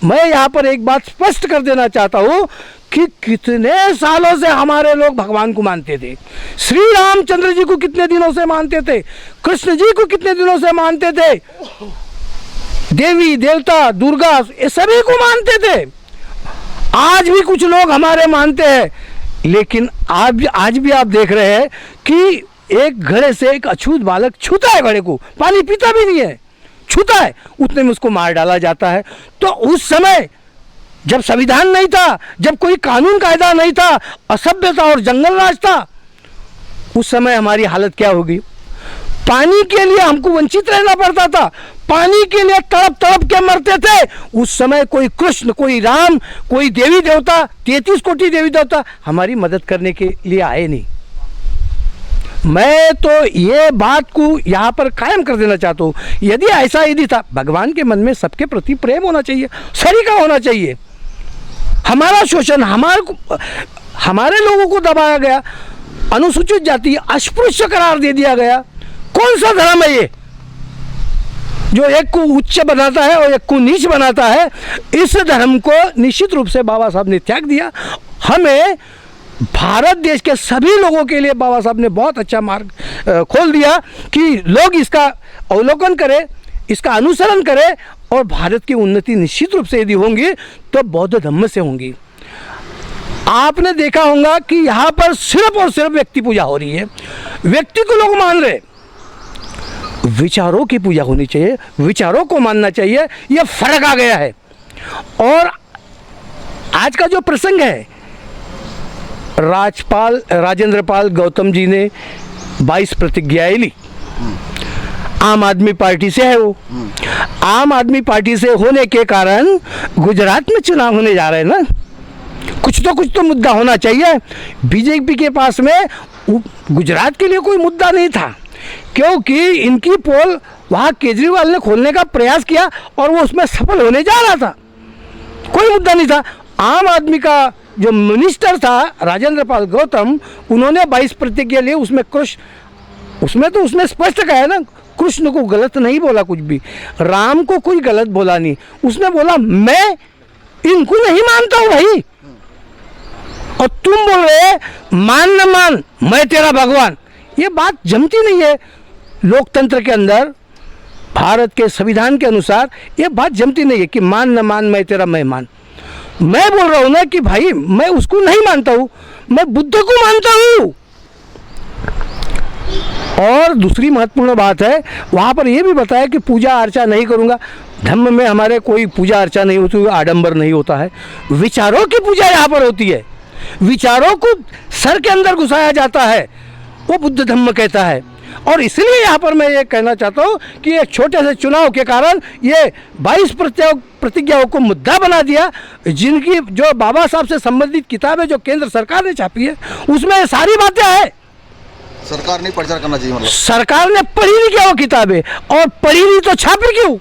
मैं यहाँ पर एक बात स्पष्ट कर देना चाहता हूँ कि कितने सालों से हमारे लोग भगवान को मानते थे। श्री रामचंद्र जी को कितने दिनों से मानते थे, कृष्ण जी को कितने दिनों से मानते थे, देवी देवता दुर्गा ये सभी को मानते थे। आज भी कुछ लोग हमारे मानते हैं, लेकिन आज भी आप देख रहे हैं कि एक घड़े से एक अछूत बालक छूता है, घड़े को पानी पीता भी नहीं है, छूता है, उतने में उसको मार डाला जाता है। तो उस समय जब संविधान नहीं था, जब कोई कानून कायदा नहीं था, असभ्यता और जंगल राज था, उस समय हमारी हालत क्या होगी? पानी के लिए हमको वंचित रहना पड़ता था, पानी के लिए तड़प तड़प के मरते थे। उस समय कोई कृष्ण, कोई राम, कोई देवी देवता, 33 कोटि देवी देवता हमारी मदद करने के लिए आए नहीं। मैं तो ये बात को यहाँ पर कायम कर देना चाहता हूँ, यदि था, भगवान के मन में सबके प्रति प्रेम होना चाहिए, सलीका होना चाहिए। हमारा शोषण, हमारे लोगों को दबाया गया, अनुसूचित जाति अस्पृश्य करार दे दिया गया। कौन सा धर्म है ये जो एक को उच्च बनाता है और एक को नीच बनाता है? इस धर्म को निश्चित रूप से बाबा साहब ने त्याग दिया। हमें भारत देश के सभी लोगों के लिए बाबा साहब ने बहुत अच्छा मार्ग खोल दिया कि लोग इसका अवलोकन करें, इसका अनुसरण करें, और भारत की उन्नति निश्चित रूप से यदि होंगी तो बौद्ध धर्म से होंगी। आपने देखा होगा कि यहाँ पर सिर्फ और सिर्फ व्यक्ति पूजा हो रही है, व्यक्ति को लोग मान रहे। विचारों की पूजा होनी चाहिए, विचारों को मानना चाहिए, यह फर्क आ गया है। और आज का जो प्रसंग है, राजेंद्र पाल गौतम जी ने 22 प्रतिज्ञाएं ली। आम आदमी पार्टी से है वो। आम आदमी पार्टी से होने के कारण गुजरात में चुनाव होने जा रहे हैं ना, कुछ तो मुद्दा होना चाहिए। बीजेपी के पास में गुजरात के लिए कोई मुद्दा नहीं था, क्योंकि इनकी पोल वहाँ केजरीवाल ने खोलने का प्रयास किया और वो उसमें सफल होने जा रहा था, कोई मुद्दा नहीं था। आम आदमी का जो मिनिस्टर था राजेंद्र पाल गौतम, उन्होंने 22 प्रतिज्ञा ली। उसमें स्पष्ट कहा है ना, कृष्ण को गलत नहीं बोला कुछ भी, राम को कोई गलत बोला नहीं। उसने बोला मैं इनको नहीं मानता हूँ भाई, और तुम बोल रहे मान न मान मैं तेरा भगवान। ये बात जमती नहीं है। लोकतंत्र के अंदर, भारत के संविधान के अनुसार ये बात जमती नहीं है कि मान न मान मैं तेरा मेहमान। मैं बोल रहा हूँ ना कि भाई मैं उसको नहीं मानता हूँ, मैं बुद्ध को मानता हूँ। और दूसरी महत्वपूर्ण बात है, वहाँ पर यह भी बताया कि पूजा अर्चा नहीं करूँगा। धर्म में हमारे कोई पूजा अर्चा नहीं होती, आडंबर नहीं होता है। विचारों की पूजा यहाँ पर होती है, विचारों को सर के अंदर घुसाया जाता है, वो बुद्ध धर्म कहता है। और इसलिए यहाँ पर मैं ये कहना चाहता हूँ कि एक छोटे से चुनाव के कारण ये 22 प्रतिज्ञाओं को मुद्दा बना दिया। जिनकी जो बाबा साहब से संबंधित किताबें जो केंद्र सरकार ने छापी है, उसमें सारी बातें हैं। सरकार ने प्रचार करना चाहिए, मतलब सरकार ने पढ़ी नहीं क्या वो किताबें, और पढ़ी नहीं तो छापी क्यों?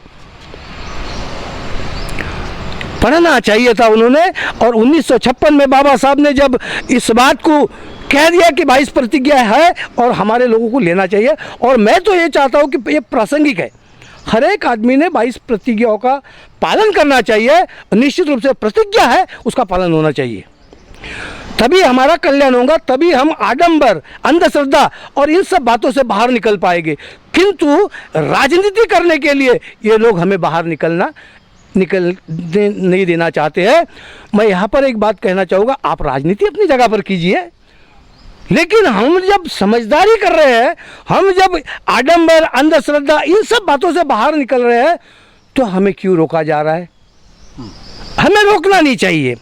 पढ़ना चाहिए था उन्होंने। और 1956 में बाबा साहब ने जब इस बात को कह दिया कि 22 प्रतिज्ञा है और हमारे लोगों को लेना चाहिए, और मैं तो ये चाहता हूँ कि ये प्रासंगिक है, हर एक आदमी ने 22 प्रतिज्ञाओं का पालन करना चाहिए। निश्चित रूप से प्रतिज्ञा है, उसका पालन होना चाहिए, तभी हमारा कल्याण होगा, तभी हम आडंबर, अंधश्रद्धा और इन सब बातों से बाहर निकल पाएंगे। किंतु राजनीति करने के लिए ये लोग हमें बाहर निकलने नहीं देना चाहते हैं। मैं यहाँ पर एक बात कहना चाहूँगा, आप राजनीति अपनी जगह पर कीजिए, लेकिन हम जब समझदारी कर रहे हैं, हम जब आडंबर, अंधश्रद्धा, इन सब बातों से बाहर निकल रहे हैं, तो हमें क्यों रोका जा रहा है? हमें रोकना नहीं चाहिए।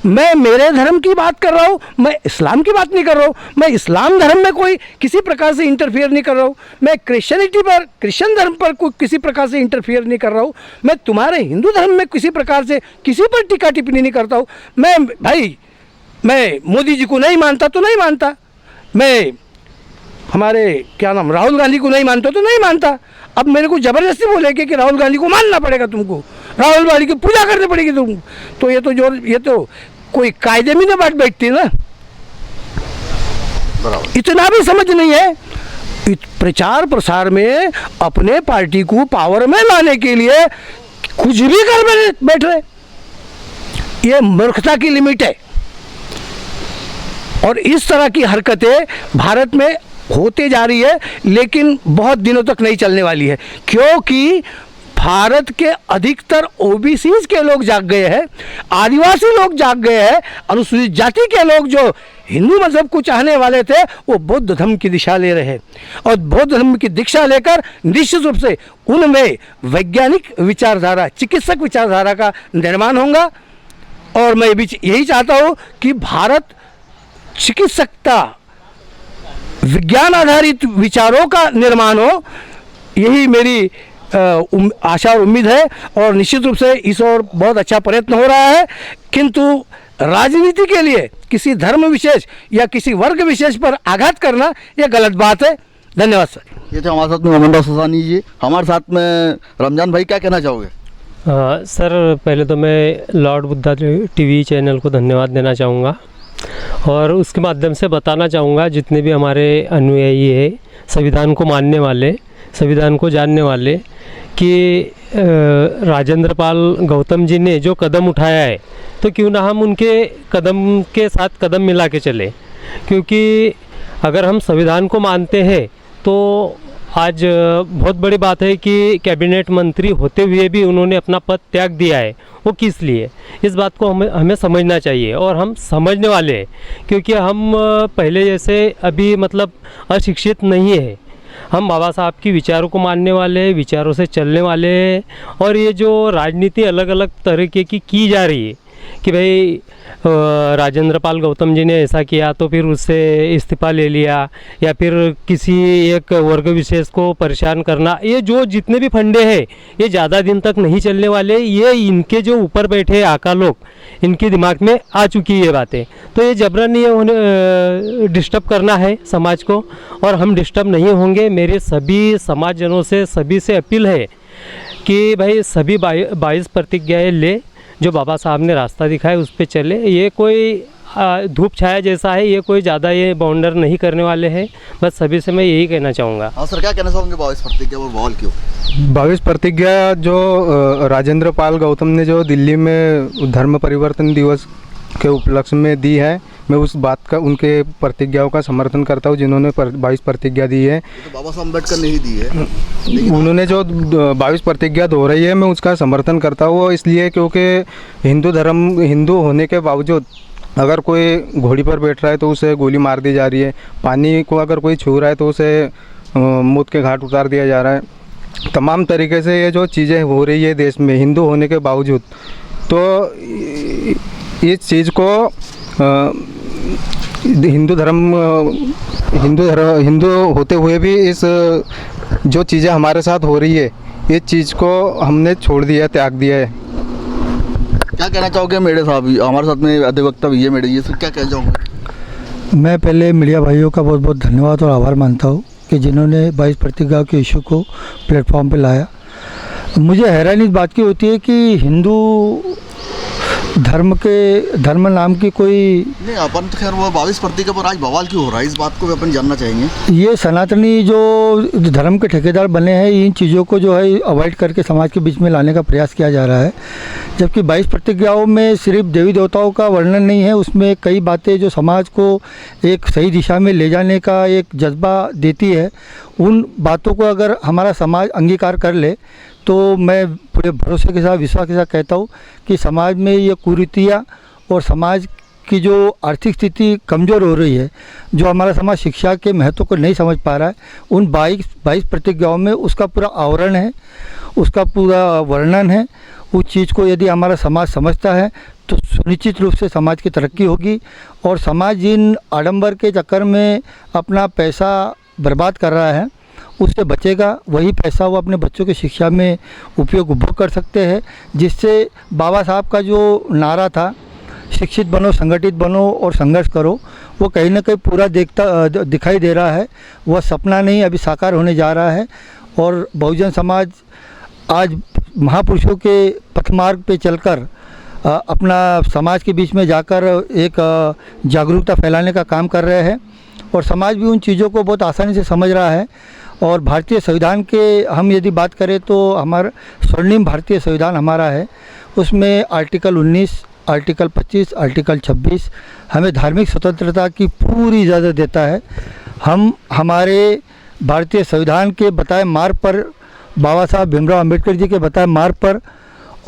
मैं मेरे धर्म की बात कर रहा हूँ, मैं इस्लाम की बात नहीं कर रहा हूँ। मैं इस्लाम धर्म में कोई किसी प्रकार से इंटरफेयर नहीं कर रहा हूँ। मैं क्रिश्चियन धर्म पर कोई किसी प्रकार से इंटरफेयर नहीं कर रहा हूँ। मैं तुम्हारे हिंदू धर्म में किसी प्रकार से किसी पर टीका टिप्पणी नहीं करता हूँ। मैं मोदी जी को नहीं मानता तो नहीं मानता, मैं हमारे क्या नाम राहुल गांधी को नहीं मानता तो नहीं मानता। अब मेरे को ज़बरदस्ती बोलेंगे कि राहुल गांधी को मानना पड़ेगा तुमको, राहुल गांधी की पूजा करनी पड़ेगी तुम, तो ये तो कोई कायदे में नहीं बात बैठती ना। इतना भी समझ नहीं है। प्रचार प्रसार में अपने पार्टी को पावर में लाने के लिए कुछ भी कर बैठ रहे, ये मूर्खता की लिमिट है। और इस तरह की हरकतें भारत में होते जा रही है, लेकिन बहुत दिनों तक नहीं चलने वाली है, क्योंकि भारत के अधिकतर ओबीसीज के लोग जाग गए हैं, आदिवासी लोग जाग गए हैं, अनुसूचित जाति के लोग जो हिंदू मजहब को चाहने वाले थे वो बौद्ध धर्म की दिशा ले रहे हैं। और बौद्ध धर्म की दीक्षा लेकर निश्चित रूप से उनमें वैज्ञानिक विचारधारा, चिकित्सक विचारधारा का निर्माण होगा। और मैं भी यही चाहता हूँ कि भारत चिकित्सकता, विज्ञान आधारित विचारों का निर्माण हो, यही मेरी आशा और उम्मीद है। और निश्चित रूप से इस ओर बहुत अच्छा प्रयत्न हो रहा है, किंतु राजनीति के लिए किसी धर्म विशेष या किसी वर्ग विशेष पर आघात करना यह गलत बात है। धन्यवाद सर। ये थे हमारे साथ में मोहम्मद सुसानी जी, हमारे साथ में रमजान भाई, क्या कहना चाहोगे? सर, पहले तो मैं लॉर्ड बुद्धा टीवी चैनल को धन्यवाद देना चाहूँगा और उसके माध्यम से बताना चाहूँगा जितने भी हमारे अनुयायी है, संविधान को मानने वाले, संविधान को जानने वाले, कि राजेंद्र पाल गौतम जी ने जो कदम उठाया है तो क्यों ना हम उनके कदम के साथ कदम मिला के चले। क्योंकि अगर हम संविधान को मानते हैं तो आज बहुत बड़ी बात है कि कैबिनेट मंत्री होते हुए भी उन्होंने अपना पद त्याग दिया है। वो किस लिए, इस बात को हमें समझना चाहिए और हम समझने वाले हैं। क्योंकि हम पहले जैसे अभी मतलब अशिक्षित नहीं है, हम बाबा साहब की विचारों को मानने वाले, विचारों से चलने वाले हैं। और ये जो राजनीति अलग अलग तरीके की जा रही है कि भाई राजेंद्र पाल गौतम जी ने ऐसा किया तो फिर उससे इस्तीफा ले लिया, या फिर किसी एक वर्ग विशेष को परेशान करना, ये जो जितने भी फंडे हैं ये ज़्यादा दिन तक नहीं चलने वाले। ये इनके जो ऊपर बैठे आका लोग, इनके दिमाग में आ चुकी ये बातें, तो ये जबरन ये होने डिस्टर्ब करना है समाज को, और हम डिस्टर्ब नहीं होंगे। मेरे सभी समाजजनों से, सभी से अपील है कि भाई सभी 22 प्रतिज्ञाएँ ले, जो बाबा साहब ने रास्ता दिखाया उस पर चले। ये कोई धूप छाया जैसा है, ये कोई ज़्यादा ये बाउंडर नहीं करने वाले हैं। बस सभी से मैं यही कहना चाहूँगा। हाँ सर, क्या कहना चाहोगे 22 प्रतिज्ञा और बवाल क्यों? 22 प्रतिज्ञा जो राजेंद्र पाल गौतम ने जो दिल्ली में धर्म परिवर्तन दिवस के उपलक्ष्य में दी है, मैं उस बात का, उनके प्रतिज्ञाओं का समर्थन करता हूँ जिन्होंने 22 प्रतिज्ञा दी है। तो बाबा साहब अम्बेडकर ने ही दी है, उन्होंने जो 22 प्रतिज्ञा दोहराई है, मैं उसका समर्थन करता हूँ। इसलिए क्योंकि हिंदू होने के बावजूद अगर कोई घोड़ी पर बैठ रहा है तो उसे गोली मार दी जा रही है, पानी को अगर कोई छू रहा है तो उसे मौत के घाट उतार दिया जा रहा है। तमाम तरीके से ये जो चीज़ें हो रही है देश में हिंदू होने के बावजूद, तो इस चीज़ को हिंदू होते हुए भी इस जो चीज़ें हमारे साथ हो रही है, इस चीज़ को हमने छोड़ दिया, त्याग दिया है। क्या कहना चाहोगे मेरे साहब? हमारे साथ में अधिवक्ता भी है मेरे, ये सब क्या कहना चाहोगे? मैं पहले मीडिया भाइयों का बहुत बहुत धन्यवाद और आभार मानता हूँ कि जिन्होंने 22 प्रतिज्ञा के इशू को प्लेटफॉर्म पे लाया। मुझे हैरानी इस बात की होती है कि हिंदू धर्म नाम की कोई नहीं, अपन तो खैर वो 22 प्रतिज्ञा पर आज बवाल क्यों हो रहा है, इस बात को भी अपन जानना चाहेंगे। ये सनातनी जो धर्म के ठेकेदार बने हैं, इन चीज़ों को जो है अवॉइड करके समाज के बीच में लाने का प्रयास किया जा रहा है। जबकि 22 प्रतिज्ञाओं में सिर्फ देवी देवताओं का वर्णन नहीं है, उसमें कई बातें जो समाज को एक सही दिशा में ले जाने का एक जज्बा देती है। उन बातों को अगर हमारा समाज अंगीकार कर ले तो मैं पूरे भरोसे के साथ, विश्वास के साथ कहता हूँ कि समाज में ये कुरीतियाँ और समाज की जो आर्थिक स्थिति कमज़ोर हो रही है, जो हमारा समाज शिक्षा के महत्व को नहीं समझ पा रहा है, उन 22 प्रतिज्ञाओं में उसका पूरा आवरण है, उसका पूरा वर्णन है। उस चीज़ को यदि हमारा समाज समझता है तो सुनिश्चित रूप से समाज की तरक्की होगी। और समाज जिन आडंबर के चक्कर में अपना पैसा बर्बाद कर रहा है उससे बचेगा। वही पैसा वो अपने बच्चों की शिक्षा में उपयोग कर सकते हैं, जिससे बाबा साहब का जो नारा था, शिक्षित बनो, संगठित बनो और संघर्ष करो, वो कहीं ना कहीं पूरा दिखाई दे रहा है। वह सपना नहीं, अभी साकार होने जा रहा है। और बहुजन समाज आज महापुरुषों के पथमार्ग पे चलकर अपना समाज के बीच में जाकर एक जागरूकता फैलाने का काम कर रहे हैं। और समाज भी उन चीज़ों को बहुत आसानी से समझ रहा है। और भारतीय संविधान के हम यदि बात करें तो हमारा स्वर्णिम भारतीय संविधान हमारा है, उसमें आर्टिकल 19, आर्टिकल 25, आर्टिकल 26 हमें धार्मिक स्वतंत्रता की पूरी इजाज़त देता है। हम हमारे भारतीय संविधान के बताए मार्ग पर, बाबा साहब भीमराव अंबेडकर जी के बताए मार्ग पर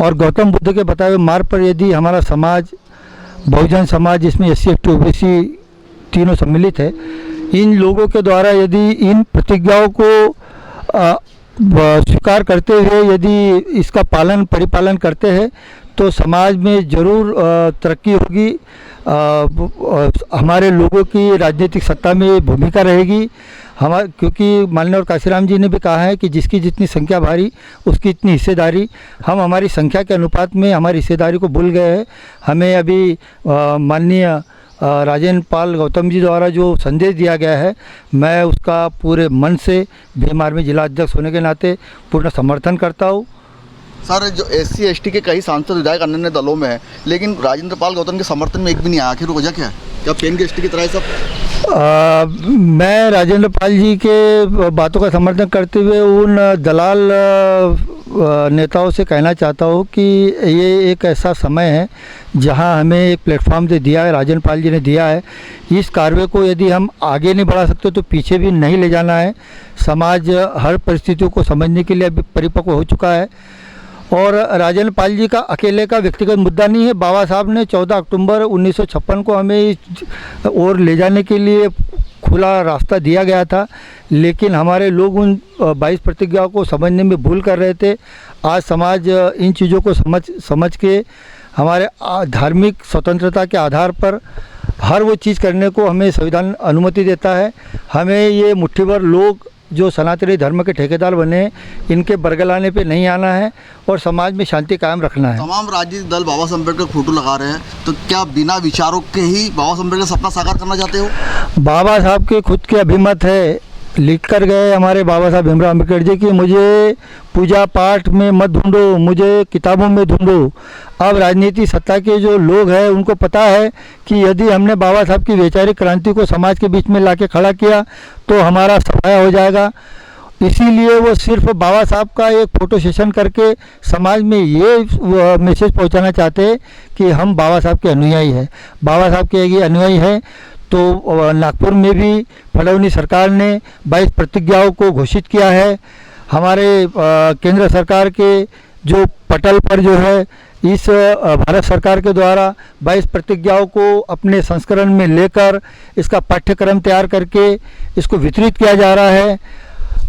और गौतम बुद्ध के बताए हुए मार्ग पर यदि हमारा समाज, बहुजन समाज जिसमें SC, ST, OBC तीनों सम्मिलित है, इन लोगों के द्वारा यदि इन प्रतिज्ञाओं को स्वीकार करते हुए यदि इसका परिपालन करते हैं तो समाज में ज़रूर तरक्की होगी। हमारे लोगों की राजनीतिक सत्ता में भूमिका रहेगी। क्योंकि माननीय और काशीराम जी ने भी कहा है कि जिसकी जितनी संख्या भारी उसकी इतनी हिस्सेदारी। हम हमारी संख्या के अनुपात में हमारी हिस्सेदारी को भूल गए हैं। हमें अभी माननीय राजेंद्र पाल गौतम जी द्वारा जो संदेश दिया गया है, मैं उसका पूरे मन से भीम आर्मी जिला अध्यक्ष होने के नाते पूर्ण समर्थन करता हूँ। सर, जो SC, ST के कई सांसद विधायक अन्य दलों में है, लेकिन राजेंद्र पाल गौतम के समर्थन में एक भी नहीं आया, आखिर वजह क्या है? क्या पेन के ST की तरह है सब? मैं राजेंद्र पाल जी के बातों का समर्थन करते हुए उन दलाल नेताओं से कहना चाहता हूँ कि ये एक ऐसा समय है जहाँ हमें एक प्लेटफॉर्म दे दिया है, राजेंद्र पाल जी ने दिया है। इस कार्य को यदि हम आगे नहीं बढ़ा सकते तो पीछे भी नहीं ले जाना है। समाज हर परिस्थितियों को समझने के लिए अभी परिपक्व हो चुका है। और राजेंद्र पाल जी का अकेले का व्यक्तिगत मुद्दा नहीं है। बाबा साहब ने 14 अक्टूबर 1956 को हमें और ले जाने के लिए खुला रास्ता दिया गया था, लेकिन हमारे लोग उन 22 प्रतिज्ञाओं को समझने में भूल कर रहे थे। आज समाज इन चीज़ों को समझ के हमारे धार्मिक स्वतंत्रता के आधार पर हर वो चीज़ करने को हमें संविधान अनुमति देता है। हमें ये मुट्ठीभर लोग जो सनातनी धर्म के ठेकेदार बने, इनके बरगलाने पे नहीं आना है और समाज में शांति कायम रखना है। तमाम राजनीतिक दल बाबा साहब अम्बेडकर का फोटो लगा रहे हैं, तो क्या बिना विचारों के ही बाबा साहब अम्बेडकर का सपना साकार करना चाहते हो? बाबा साहब के खुद के अभिमत है, लिख कर गए हमारे बाबा साहब भीमराव अम्बेडकर जी कि मुझे पूजा पाठ में मत ढूंढो, मुझे किताबों में ढूंढो। अब राजनीति सत्ता के जो लोग हैं उनको पता है कि यदि हमने बाबा साहब की वैचारिक क्रांति को समाज के बीच में लाके खड़ा किया तो हमारा सफाया हो जाएगा। इसीलिए वो सिर्फ बाबा साहब का एक फ़ोटो सेशन करके समाज में ये मैसेज पहुंचाना चाहते हैं कि हम बाबा साहब के अनुयायी हैं। बाबा साहब के ये अनुयायी हैं तो नागपुर में भी फडणवीस सरकार ने 22 प्रतिज्ञाओं को घोषित किया है। हमारे केंद्र सरकार के जो पटल पर जो है इस भारत सरकार के द्वारा 22 प्रतिज्ञाओं को अपने संस्करण में लेकर इसका पाठ्यक्रम तैयार करके इसको वितरित किया जा रहा है।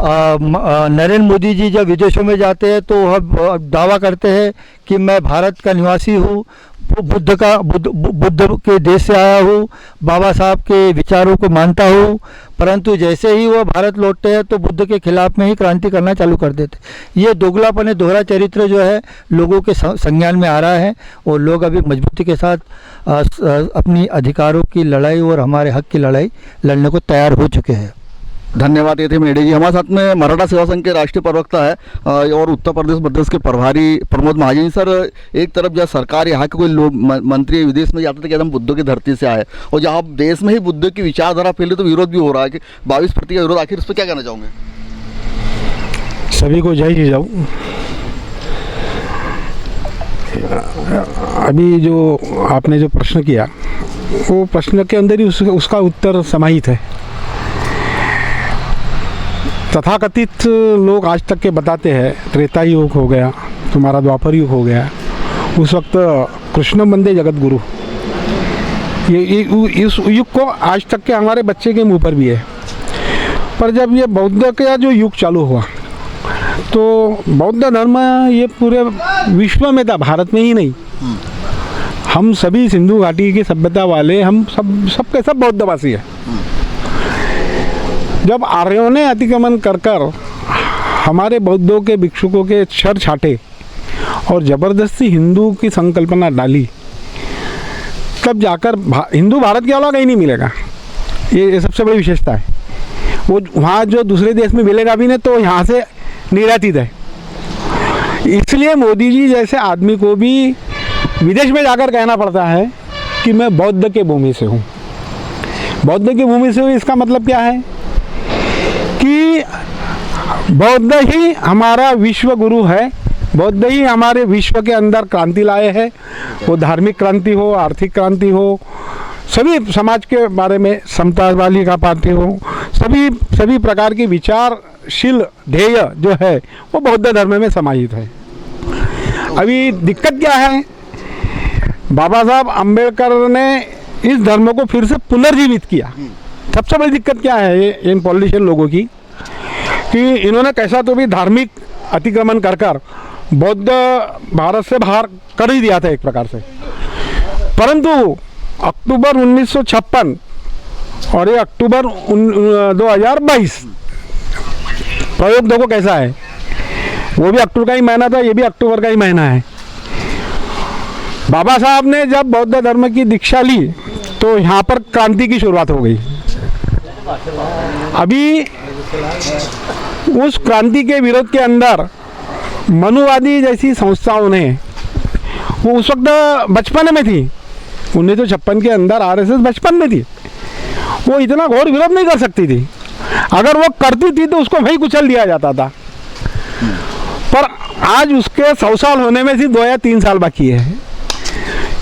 नरेंद्र मोदी जी जब विदेशों में जाते हैं तो वह दावा करते हैं कि मैं भारत का निवासी हूँ, बुद्ध के देश से आया हूँ, बाबा साहब के विचारों को मानता हूँ, परंतु जैसे ही वो भारत लौटते हैं तो बुद्ध के खिलाफ में ही क्रांति करना चालू कर देते। ये दोगलापन, दोहरा चरित्र जो है लोगों के संज्ञान में आ रहा है और लोग अभी मजबूती के साथ अपनी अधिकारों की लड़ाई और हमारे हक की लड़ाई लड़ने को तैयार हो चुके हैं। धन्यवाद। ये थे मेडे जी। हमारे साथ में मराठा सेवा संघ के राष्ट्रीय प्रवक्ता है और उत्तर प्रदेश के प्रभारी प्रमोद महाजन। सर, एक तरफ जहाँ सरकार, यहाँ के कोई लोग मंत्री विदेश में जाते थे कि हम बुद्ध की धरती से आए, और जहाँ देश में ही बुद्ध की विचारधारा फैली तो विरोध भी हो रहा है कि 22 प्रतिज्ञा विरोध, आखिर इस पर क्या कहना चाहोगे? सभी को जय जी जाऊँ। अभी जो आपने जो प्रश्न किया वो प्रश्न के अंदर ही उसका उत्तर समाहित है। तथाकथित लोग आज तक के बताते हैं त्रेता युग हो गया, तुम्हारा द्वापर युग हो गया, उस वक्त कृष्ण बंदे जगत गुरु, इस युग को आज तक के हमारे बच्चे के मुंह पर भी है। पर जब ये बौद्ध का जो युग चालू हुआ तो बौद्ध धर्म ये पूरे विश्व में था, भारत में ही नहीं। हम सभी सिंधु घाटी की सभ्यता वाले हम सबके सब बौद्धवासी हैं। जब आर्यों ने अतिक्रमण कर हमारे बौद्धों के भिक्षुकों के छर छाटे और ज़बरदस्ती हिंदू की संकल्पना डाली, तब जाकर हिंदू भारत के अलावा कहीं नहीं मिलेगा। ये सबसे बड़ी विशेषता है। वो वहाँ जो दूसरे देश में मिलेगा भी नहीं तो यहाँ से निर्यातित है। इसलिए मोदी जी जैसे आदमी को भी विदेश में जाकर कहना पड़ता है कि मैं बौद्ध के भूमि से हूँ। बौद्ध की भूमि से हूँ, इसका मतलब क्या है कि बौद्ध ही हमारा विश्व गुरु है, बौद्ध ही हमारे विश्व के अंदर क्रांति लाए हैं। वो धार्मिक क्रांति हो, आर्थिक क्रांति हो, सभी समाज के बारे में समता वाली का पाते हो, सभी प्रकार की विचारशील ध्येय जो है वो बौद्ध धर्म में समाहित है। अभी दिक्कत क्या है, बाबा साहब अम्बेडकर ने इस धर्म को फिर से पुनर्जीवित किया। सबसे बड़ी दिक्कत क्या है इन पॉलिटिशियन लोगों की कि इन्होंने कैसा तो भी धार्मिक अतिक्रमण कर बौद्ध भारत से बाहर कर ही दिया था एक प्रकार से। परंतु अक्टूबर 1956 और ये अक्टूबर 2022 प्रयोग देखो कैसा है। वो भी अक्टूबर का ही महीना था, ये भी अक्टूबर का ही महीना है। बाबा साहब ने जब बौद्ध धर्म की दीक्षा ली तो यहाँ पर क्रांति की शुरुआत हो गई। अभी उस क्रांति के विरोध के अंदर मनुवादी जैसी संस्थाओं ने, वो उस वक्त बचपन में थी, 1956 के अंदर आरएसएस बचपन में थी, वो इतना घोर विरोध नहीं कर सकती थी। अगर वो करती थी तो उसको वहीं कुचल दिया जाता था। पर आज उसके 100 साल होने में सिर्फ 2 या 3 साल बाकी है।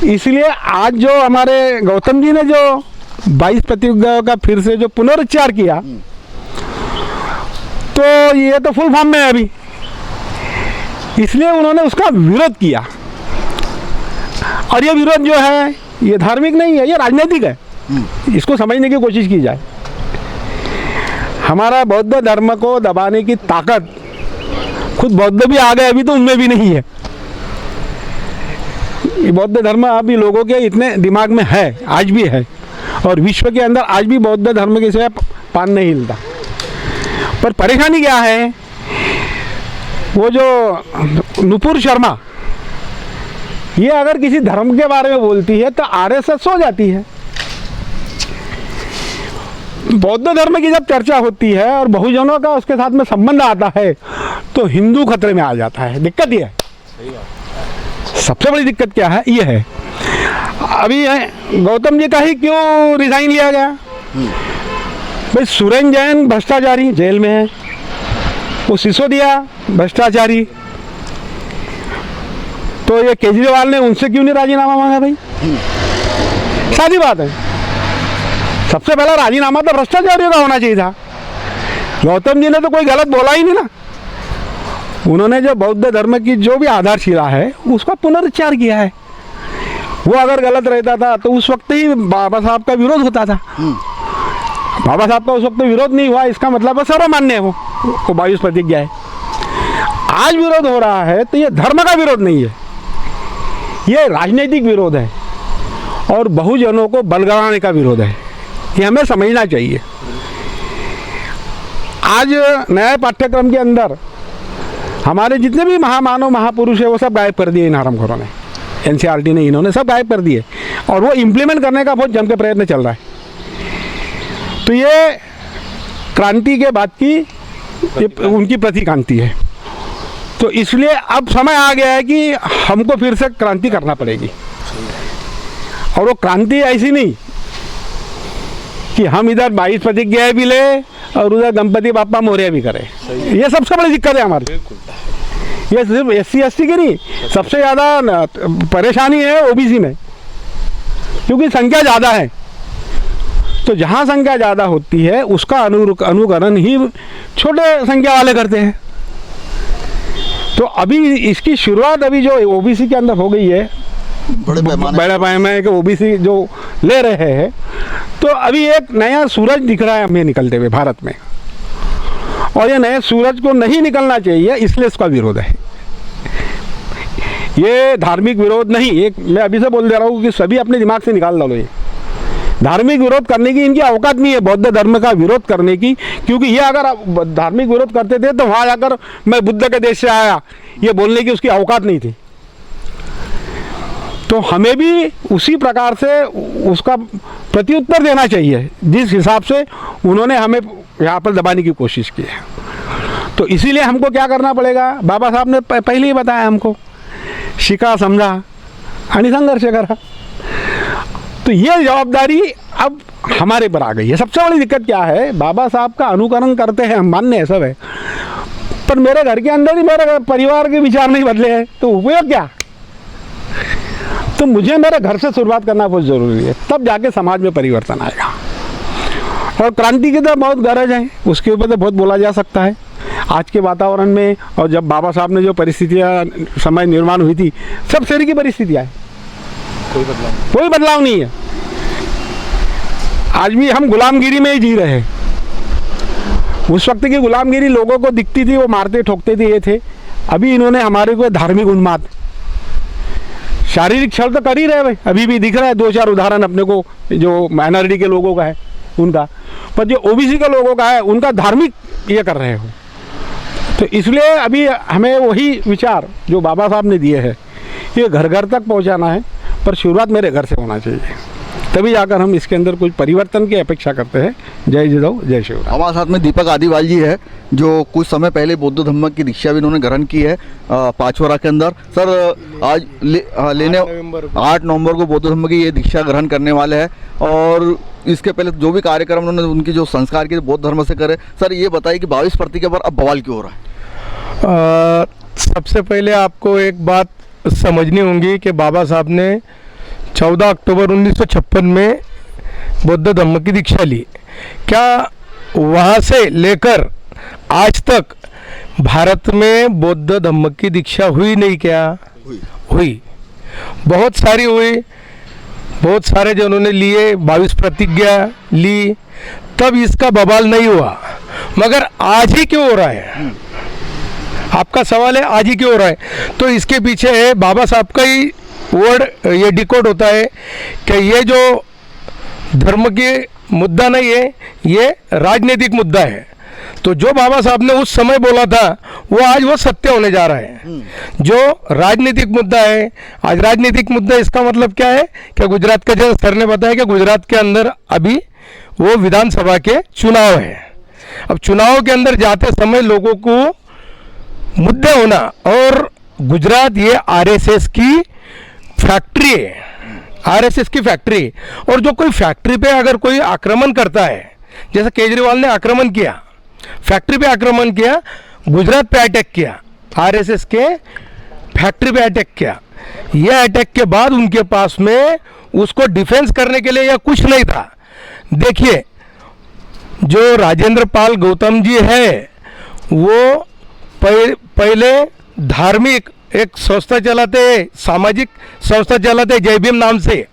इसलिए आज जो हमारे गौतम जी ने जो 22 प्रतिज्ञाओं का फिर से जो पुनरुच्चार किया, तो ये तो फुल फॉर्म में है अभी, इसलिए उन्होंने उसका विरोध किया। और ये विरोध जो है ये धार्मिक नहीं है, ये राजनीतिक है। इसको समझने की कोशिश की जाए। हमारा बौद्ध धर्म को दबाने की ताकत खुद बौद्ध भी आ गए अभी तो उनमें भी नहीं है। ये बौद्ध धर्म अभी लोगों के इतने दिमाग में है, आज भी है, और विश्व के अंदर आज भी बौद्ध धर्म के सिवाय पान नहीं हिलता। पर परेशानी क्या है, वो जो नुपुर शर्मा ये अगर किसी धर्म के बारे में बोलती है तो आरएसएस हो जाती है। बौद्ध धर्म की जब चर्चा होती है और बहुजनों का उसके साथ में संबंध आता है तो हिंदू खतरे में आ जाता है। दिक्कत ये है, सबसे बड़ी दिक्कत क्या है ये है। अभी गौतम जी का ही क्यों रिजाइन लिया गया भाई? सुरेंद्र जैन भ्रष्टाचारी जेल में है, वो सिसोदिया भ्रष्टाचारी, तो ये केजरीवाल ने उनसे क्यों नहीं राजीनामा मांगा भाई? सादी बात है, सबसे पहला राजीनामा तो भ्रष्टाचारियों का होना चाहिए था। गौतम जी ने तो कोई गलत बोला ही नहीं ना। उन्होंने जो बौद्ध धर्म की जो भी आधारशिला है उसका पुनरुच्चार किया है। वो अगर गलत रहता था तो उस वक्त ही बाबा साहब का विरोध होता था। बाबा साहब का उस वक्त विरोध नहीं हुआ, इसका मतलब सर्वमान्य है वो 22 प्रतिज्ञा है। आज विरोध हो रहा है तो ये धर्म का विरोध नहीं है, ये राजनीतिक विरोध है और बहुजनों को बलगाने का विरोध है। ये हमें समझना चाहिए। आज नए पाठ्यक्रम के अंदर हमारे जितने भी महामानव महापुरुष है वो सब गायब कर दिए इन हरामखोरों ने, एनसीईआरटी ने, इन्होंने सब गायब कर दिए और वो इम्प्लीमेंट करने का बहुत जम के प्रयत्न चल रहा है। तो ये क्रांति के बाद की उनकी प्रतिक्रांति है। तो इसलिए अब समय आ गया है कि हमको फिर से क्रांति करना पड़ेगी। और वो क्रांति ऐसी नहीं कि हम इधर 22 प्रतिज्ञाएं भी ले और उधर गणपति बाप्पा मोरिया भी करें। ये सबसे बड़ी दिक्कत है हमारी। ये सिर्फ SC ST की नहीं, सबसे ज़्यादा परेशानी है OBC में, क्योंकि संख्या ज़्यादा है। तो जहाँ संख्या ज़्यादा होती है उसका अनुकरण ही छोटे संख्या वाले करते हैं। तो अभी इसकी शुरुआत अभी जो OBC के अंदर हो गई है बड़े पैमाने के ओबीसी जो ले रहे हैं, तो अभी एक नया सूरज दिख रहा है हमें निकलते हुए भारत में, और ये नए सूरज को नहीं निकलना चाहिए, इसलिए इसका विरोध है। ये धार्मिक विरोध नहीं, एक मैं अभी से बोल दे रहा हूँ कि सभी अपने दिमाग से निकाल डालो, ये धार्मिक विरोध करने की इनकी औकात नहीं है, बौद्ध धर्म का विरोध करने की, क्योंकि ये अगर धार्मिक विरोध करते थे तो वहाँ जाकर मैं बुद्ध के देश से आया ये बोलने की उसकी औकात नहीं थी। तो हमें भी उसी प्रकार से उसका प्रत्युत्तर देना चाहिए जिस हिसाब से उन्होंने हमें यहाँ पर दबाने की कोशिश की है। तो इसीलिए हमको क्या करना पड़ेगा, बाबा साहब ने पहले ही बताया हमको, शिका समझा आणि संघर्ष करा। तो ये जवाबदारी अब हमारे पर आ गई है। सबसे बड़ी दिक्कत क्या है, बाबा साहब का अनुकरण करते हैं हम, मान्य है सब है, पर मेरे घर के अंदर ही मेरे परिवार के विचार नहीं बदले हैं, तो उपयोग क्या। तो मुझे मेरे घर से शुरुआत करना बहुत ज़रूरी है, तब जाके समाज में परिवर्तन आएगा। और क्रांति की तो बहुत गरज है, उसके ऊपर तो बहुत बोला जा सकता है आज के वातावरण में। और जब बाबा साहब ने जो परिस्थितियाँ समय निर्माण हुई थी, सब शहर की परिस्थितियाँ है, कोई बदलाव नहीं है। आज भी हम गुलामगिरी में ही जी रहे हैं। उस वक्त की गुलामगिरी लोगों को दिखती थी, वो मारते ठोकते थे, ये थे। अभी इन्होंने हमारे को धार्मिक उन्माद, शारीरिक छल तो कर ही रहे भाई, अभी भी दिख रहा है 2-4 उदाहरण अपने को, जो माइनॉरिटी के लोगों का है उनका, पर जो ओबीसी के लोगों का है उनका धार्मिक ये कर रहे हो। तो इसलिए अभी हमें वही विचार जो बाबा साहब ने दिए हैं ये घर घर तक पहुंचाना है, पर शुरुआत मेरे घर से होना चाहिए, तभी जाकर हम इसके अंदर कुछ परिवर्तन की अपेक्षा करते हैं। जय जिदव, जय शिवराम। हमारे साथ में दीपक आदिवाल जी है, जो कुछ समय पहले बौद्ध धम्म की दीक्षा भी उन्होंने ग्रहण की है पाचवरा के अंदर। सर आज लेने 8 नवंबर को बौद्ध धम्म की ये दीक्षा ग्रहण करने वाले हैं, और इसके पहले जो भी कार्यक्रम उन्होंने उनकी जो संस्कार किए बौद्ध धर्म से करे। सर ये बताइए कि 22 प्रतिज्ञा पर अब बवाल क्यों हो रहा है? सबसे पहले आपको एक बात समझनी होगी कि बाबा साहब ने 14 अक्टूबर 1956 में बौद्ध धम्म की दीक्षा ली। क्या वहाँ से लेकर आज तक भारत में बौद्ध धम्म की दीक्षा हुई नहीं? क्या हुई? बहुत सारी हुई, बहुत सारे जनों ने लिए, 22 प्रतिज्ञा ली, तब इसका बवाल नहीं हुआ। मगर आज ही क्यों हो रहा है? आपका सवाल है आज ही क्यों हो रहा है? तो इसके पीछे है बाबा साहब का ही वर्ड, ये डिकोड होता है कि ये जो धर्म की मुद्दा नहीं है, ये राजनीतिक मुद्दा है। तो जो बाबा साहब ने उस समय बोला था वो आज वो सत्य होने जा रहा है। जो राजनीतिक मुद्दा है आज राजनीतिक मुद्दा, इसका मतलब क्या है कि गुजरात का, जैसे सर ने बताया कि गुजरात के अंदर अभी वो विधानसभा के चुनाव है। अब चुनाव के अंदर जाते समय लोगों को मुद्दे होना, और गुजरात ये आरएसएस की फैक्ट्री है, आरएसएस की फैक्ट्री। और जो कोई फैक्ट्री पे अगर कोई आक्रमण करता है, जैसे केजरीवाल ने आक्रमण किया, फैक्ट्री पे आक्रमण किया, गुजरात पे अटैक किया, आरएसएस के फैक्ट्री पे अटैक किया। यह अटैक के बाद उनके पास में उसको डिफेंस करने के लिए या कुछ नहीं था। देखिए जो राजेंद्र पाल गौतम जी है वो पहले धार्मिक एक संस्था चलाते, सामाजिक संस्था चलाते जय भीम नाम से,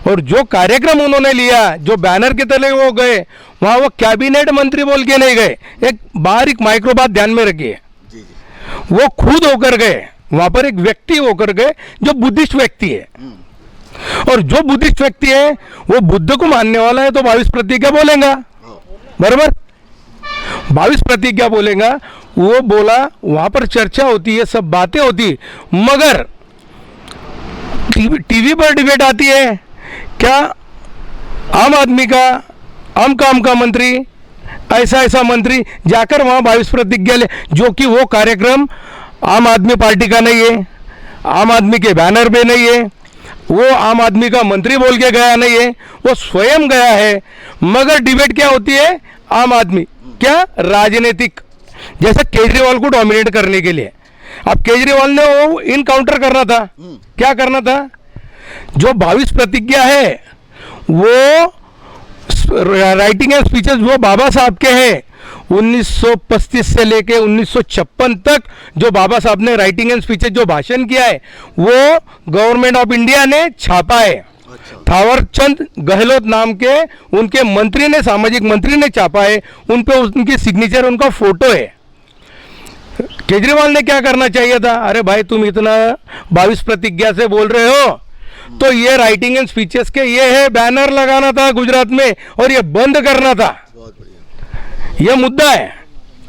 और जो कार्यक्रम उन्होंने लिया, जो बैनर के तले वो गए, वहाँ वो कैबिनेट मंत्री बोल के नहीं गए। एक बारीक माइक्रो बात ध्यान में रखिए, वो खुद होकर गए, वहाँ पर एक व्यक्ति होकर गए जो बुद्धिस्ट व्यक्ति है, और जो बुद्धिस्ट व्यक्ति है वो बुद्ध को मानने वाला है, तो 22 प्रतिज्ञा बोलेगा, बराबर 22 प्रतिज्ञा बोलेगा। वो बोला, वहाँ पर चर्चा होती है, सब बातें होती, मगर टीवी पर डिबेट आती है। क्या आम आदमी का, आम काम का मंत्री, ऐसा मंत्री जाकर वहाँ 22 प्रतिज्ञा ले, जो कि वो कार्यक्रम आम आदमी पार्टी का नहीं है, आम आदमी के बैनर पे नहीं है, वो आम आदमी का मंत्री बोल के गया नहीं है, वो स्वयं गया है। मगर डिबेट क्या होती है? आम आदमी क्या राजनीतिक, जैसे केजरीवाल को डोमिनेट करने के लिए। अब केजरीवाल ने वो इनकाउंटर करना था, क्या करना था? जो 22 प्रतिज्ञा है वो राइटिंग एंड स्पीचेस वो बाबा साहब के हैं, 1935 से लेके 1956 तक जो बाबा साहब ने राइटिंग एंड स्पीचेस जो भाषण किया है वो गवर्नमेंट ऑफ इंडिया ने छापा है। थावरचंद गहलोत नाम के उनके मंत्री ने, सामाजिक मंत्री ने छापा है, उन पे उनकी सिग्नेचर, उनका फोटो है। केजरीवाल ने क्या करना चाहिए था? अरे भाई तुम इतना 22 प्रतिज्ञा से बोल रहे हो तो ये राइटिंग एंड स्पीचेस के ये है, बैनर लगाना था गुजरात में और ये बंद करना था। ये मुद्दा है।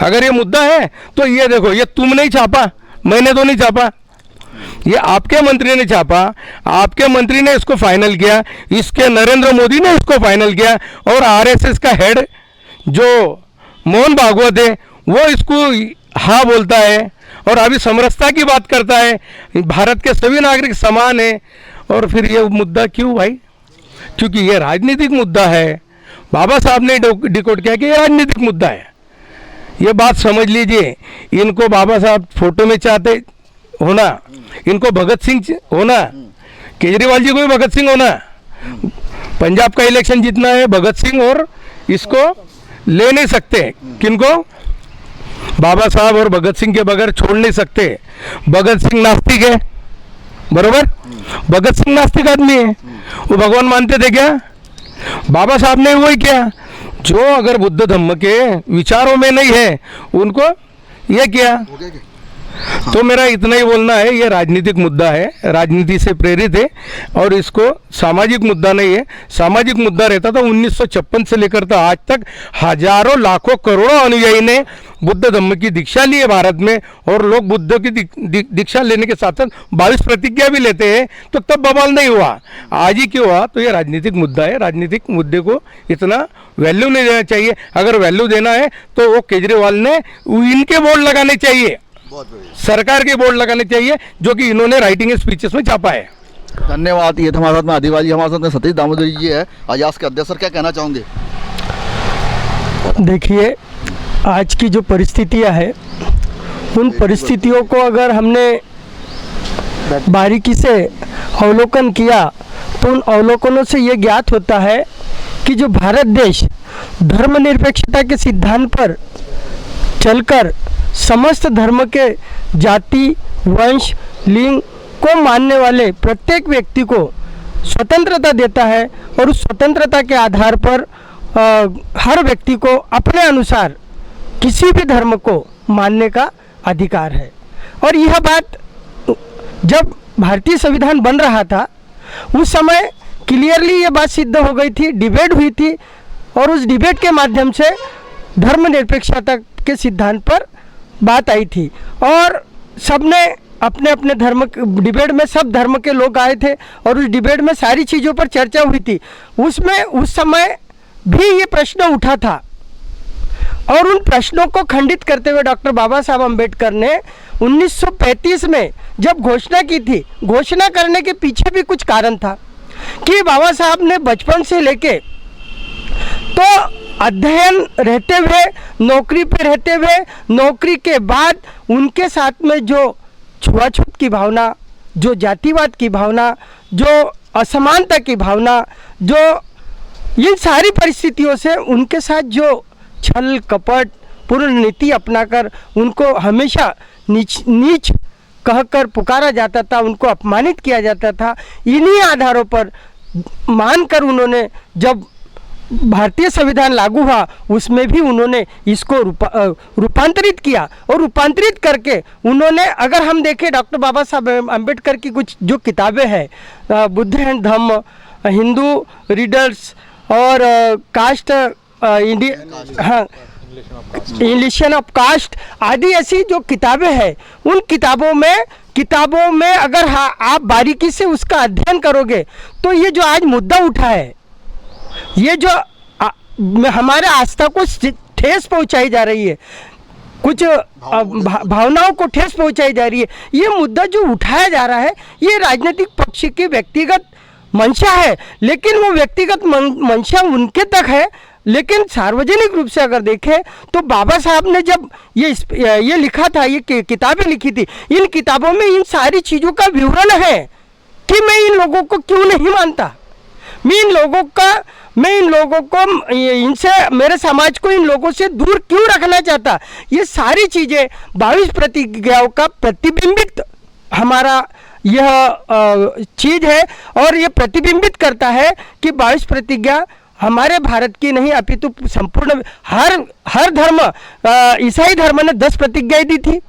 अगर ये मुद्दा है तो ये देखो, ये तुम नहीं छापा, मैंने तो नहीं छापा, ये आपके मंत्री ने छापा, आपके मंत्री ने इसको फाइनल किया, इसके नरेंद्र मोदी ने इसको फाइनल किया और आरएसएस का हेड जो मोहन भागवत है वो इसको हाँ बोलता है और अभी समरसता की बात करता है, भारत के सभी नागरिक समान है। और फिर ये मुद्दा क्यों भाई? क्योंकि ये राजनीतिक मुद्दा है। बाबा साहब ने डिकोड किया कि ये राजनीतिक मुद्दा है। ये बात समझ लीजिए। इनको बाबा साहब फोटो में चाहते होना, इनको भगत सिंह होना, केजरीवाल जी को भी भगत सिंह होना, पंजाब का इलेक्शन जीतना है भगत सिंह और इसको ले नहीं सकते। किनको? बाबा साहब और भगत सिंह के बगैर छोड़ नहीं सकते। भगत सिंह नास्तिक है, बरोबर? भगत सिंह नास्तिक आदमी है, वो भगवान मानते थे क्या? बाबा साहब ने वही किया। जो अगर बुद्ध धम्म के विचारों में नहीं है उनको ये किया। तो मेरा इतना ही बोलना है, ये राजनीतिक मुद्दा है, राजनीति से प्रेरित है और इसको सामाजिक मुद्दा नहीं है। सामाजिक मुद्दा रहता था 1956 से लेकर तो आज तक हजारों लाखों करोड़ों अनुयायी ने बुद्ध धम्म की दीक्षा ली है भारत में और लोग बुद्ध की दीक्षा लेने के साथ साथ 22 प्रतिज्ञा भी लेते हैं। तो तब बवाल नहीं हुआ, आज ही क्यों हुआ? तो ये राजनीतिक मुद्दा है। राजनीतिक मुद्दे को इतना वैल्यू नहीं देना चाहिए। अगर वैल्यू देना है तो वो केजरीवाल ने इनके बोर्ड लगाने चाहिए, सरकार के बोर्ड लगाने चाहिए जो कि इन्होंने राइटिंग एंड स्पीचेस में छापा है। धन्यवाद। ये हमारे साथ में आदिवासी, हमारे साथ में सतीश दामोदर जी है, अजास के अध्यक्ष। सर क्या कहना चाहोगे? देखिए, आज की जो परिस्थितियां हैं उन परिस्थितियों को अगर हमने बारीकी से अवलोकन किया तो उन अवलोकनों से ये ज्ञात होता है कि जो भारत देश धर्मनिरपेक्षता के सिद्धांत पर चलकर समस्त धर्म के जाति, वंश, लिंग को मानने वाले प्रत्येक व्यक्ति को स्वतंत्रता देता है और उस स्वतंत्रता के आधार पर हर व्यक्ति को अपने अनुसार किसी भी धर्म को मानने का अधिकार है। और यह बात जब भारतीय संविधान बन रहा था उस समय क्लियरली ये बात सिद्ध हो गई थी, डिबेट हुई थी और उस डिबेट के माध्यम से धर्मनिरपेक्षता के सिद्धांत पर बात आई थी और सबने अपने अपने धर्म, डिबेट में सब धर्म के लोग आए थे और उस डिबेट में सारी चीज़ों पर चर्चा हुई थी। उसमें उस समय भी ये प्रश्न उठा था और उन प्रश्नों को खंडित करते हुए डॉक्टर बाबा साहब अम्बेडकर ने 1935 में जब घोषणा की थी, घोषणा करने के पीछे भी कुछ कारण था कि बाबा साहब ने बचपन से लेके तो अध्ययन रहते हुए, नौकरी पे रहते हुए, नौकरी के बाद उनके साथ में जो छुआछूत की भावना, जो जातिवाद की भावना, जो असमानता की भावना, जो इन सारी परिस्थितियों से उनके साथ जो छल कपट पूर्ण नीति अपनाकर उनको हमेशा नीच कहकर पुकारा जाता था, उनको अपमानित किया जाता था, इन्हीं आधारों पर मानकर उन्होंने जब भारतीय संविधान लागू हुआ उसमें भी उन्होंने इसको रूपांतरित किया और रूपांतरित करके उन्होंने, अगर हम देखें डॉक्टर बाबा साहब अम्बेडकर की कुछ जो किताबें हैं, Buddha and Dhamma, Hindu readers और कास्ट इलिशन ऑफ कास्ट आदि ऐसी जो किताबें हैं, उन किताबों में अगर आप बारीकी से उसका अध्ययन करोगे तो ये जो आज मुद्दा उठा है, ये जो हमारे आस्था को ठेस पहुंचाई जा रही है, कुछ भावनाओं को ठेस पहुंचाई जा रही है, ये मुद्दा जो उठाया जा रहा है ये राजनीतिक पक्ष की व्यक्तिगत मंशा है। लेकिन वो व्यक्तिगत मंशा उनके तक है, लेकिन सार्वजनिक रूप से अगर देखें तो बाबा साहब ने जब ये लिखा था, ये किताबें लिखी थी, इन किताबों में इन सारी चीज़ों का विवरण है कि मैं इन लोगों को क्यों नहीं मानता, मैं इन लोगों को इनसे, मेरे समाज को इन लोगों से दूर क्यों रखना चाहता। ये सारी चीज़ें 22 प्रतिज्ञाओं का प्रतिबिंबित हमारा यह चीज़ है और ये प्रतिबिंबित करता है कि 22 प्रतिज्ञा हमारे भारत की नहीं अपितु संपूर्ण हर धर्म, ईसाई धर्म ने 10 प्रतिज्ञाएं दी थी,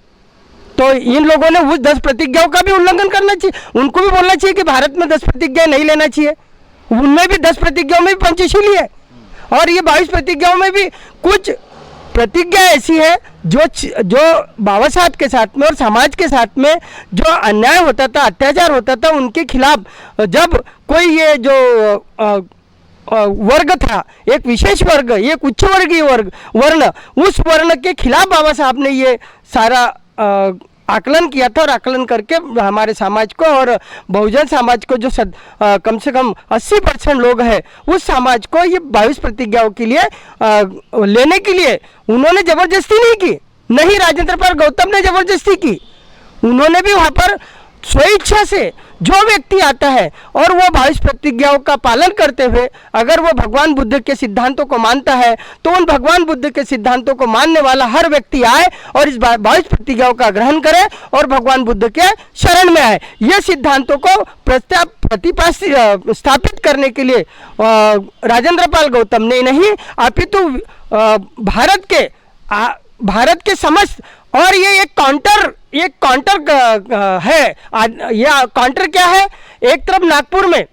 तो इन लोगों ने उस 10 प्रतिज्ञाओं का भी उल्लंघन करना चाहिए। उनको भी बोलना चाहिए कि भारत में 10 प्रतिज्ञाएं नहीं लेना चाहिए। उनमें भी 10 प्रतिज्ञाओं में भी पंचशीली है और ये 22 प्रतिज्ञाओं में भी कुछ प्रतिज्ञा ऐसी है जो बाबा साहब के साथ में और समाज के साथ में जो अन्याय होता था, अत्याचार होता था, उनके खिलाफ जब कोई ये जो वर्ग था, एक विशेष वर्ग, एक उच्च वर्गीय वर्ण, उस वर्ण के खिलाफ बाबा साहब ने ये सारा आकलन किया था और आकलन करके हमारे समाज को और बहुजन समाज को जो कम से कम 80% लोग हैं उस समाज को ये 22 प्रतिज्ञाओं के लिए लेने के लिए उन्होंने ज़बरदस्ती नहीं की, नहीं राजेंद्र पाल गौतम ने ज़बरदस्ती की। उन्होंने भी वहाँ पर स्वेच्छा से जो व्यक्ति आता है और वो 22 प्रतिज्ञाओं का पालन करते हुए अगर वो भगवान बुद्ध के सिद्धांतों को मानता है तो उन भगवान बुद्ध के सिद्धांतों को मानने वाला हर व्यक्ति आए और इस 22 प्रतिज्ञाओं का ग्रहण करे और भगवान बुद्ध के शरण में आए। ये सिद्धांतों को स्थापित करने के लिए राजेंद्र पाल गौतम ने नहीं अपितु भारत के समस्त, और ये एक काउंटर है। ये काउंटर क्या है, एक तरफ नागपुर में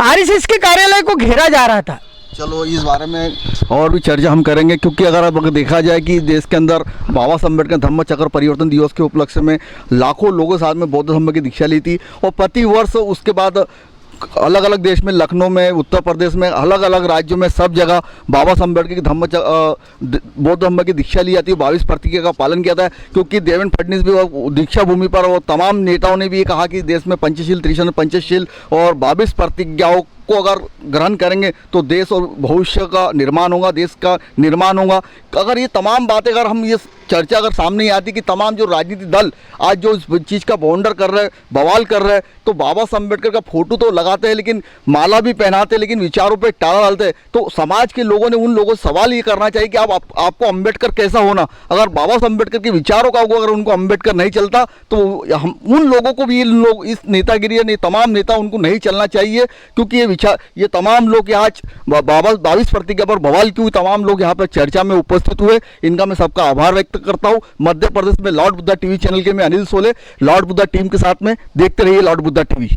आरएसएस के कार्यालय को घेरा जा रहा था। चलो इस बारे में और भी चर्चा हम करेंगे, क्योंकि अगर देखा जाए कि देश के अंदर बाबा साहब अम्बेडकर धम्म चक्र परिवर्तन दिवस के उपलक्ष्य में लाखों लोगों साथ में बौद्ध धर्म की दीक्षा ली थी और प्रति वर्ष उसके बाद अलग अलग देश में, लखनऊ में, उत्तर प्रदेश में, अलग अलग राज्यों में सब जगह बाबा साहब अम्बेडकर की बौद्ध धर्म की दीक्षा ली जाती है। 22 प्रतिज्ञा का पालन किया था, क्योंकि देवेंद्र फडणवीस भी दीक्षा भूमि पर और तमाम नेताओं ने भी ये कहा कि देश में पंचशील, त्रिशरण पंचशील और 22 प्रतिज्ञाओं को अगर ग्रहण करेंगे तो देश और भविष्य का निर्माण होगा, देश का निर्माण होगा। अगर ये तमाम बातें, अगर हम ये चर्चा अगर सामने आती कि तमाम जो राजनीतिक दल आज जो इस चीज़ का बाउंडर कर रहे हैं, बवाल कर रहे हैं, तो बाबा साहब अम्बेडकर का फोटो तो लगाते हैं, लेकिन माला भी पहनाते हैं, लेकिन विचारों पे टाला डालते हैं। तो समाज के लोगों ने उन लोगों से सवाल ये करना चाहिए कि आपको अम्बेडकर कैसा होना। अगर बाबा साहब अम्बेडकर के विचारों का होगा, अगर उनको अम्बेडकर नहीं चलता तो हम उन लोगों को भी, इस नेतागिरी ने तमाम नेता उनको नहीं चलना चाहिए, क्योंकि ये तमाम लोग यहाँ 22 प्रतिज्ञा पर बवाल क्यों तमाम लोग यहाँ पर चर्चा में उपस्थित हुए, इनका मैं सबका आभार व्यक्त करता हूँ। मध्य प्रदेश में लॉर्ड बुद्धा टीवी चैनल के मैं अनिल सोले, लॉर्ड बुद्धा टीम के साथ में देखते रहिए लॉर्ड बुद्धा टीवी।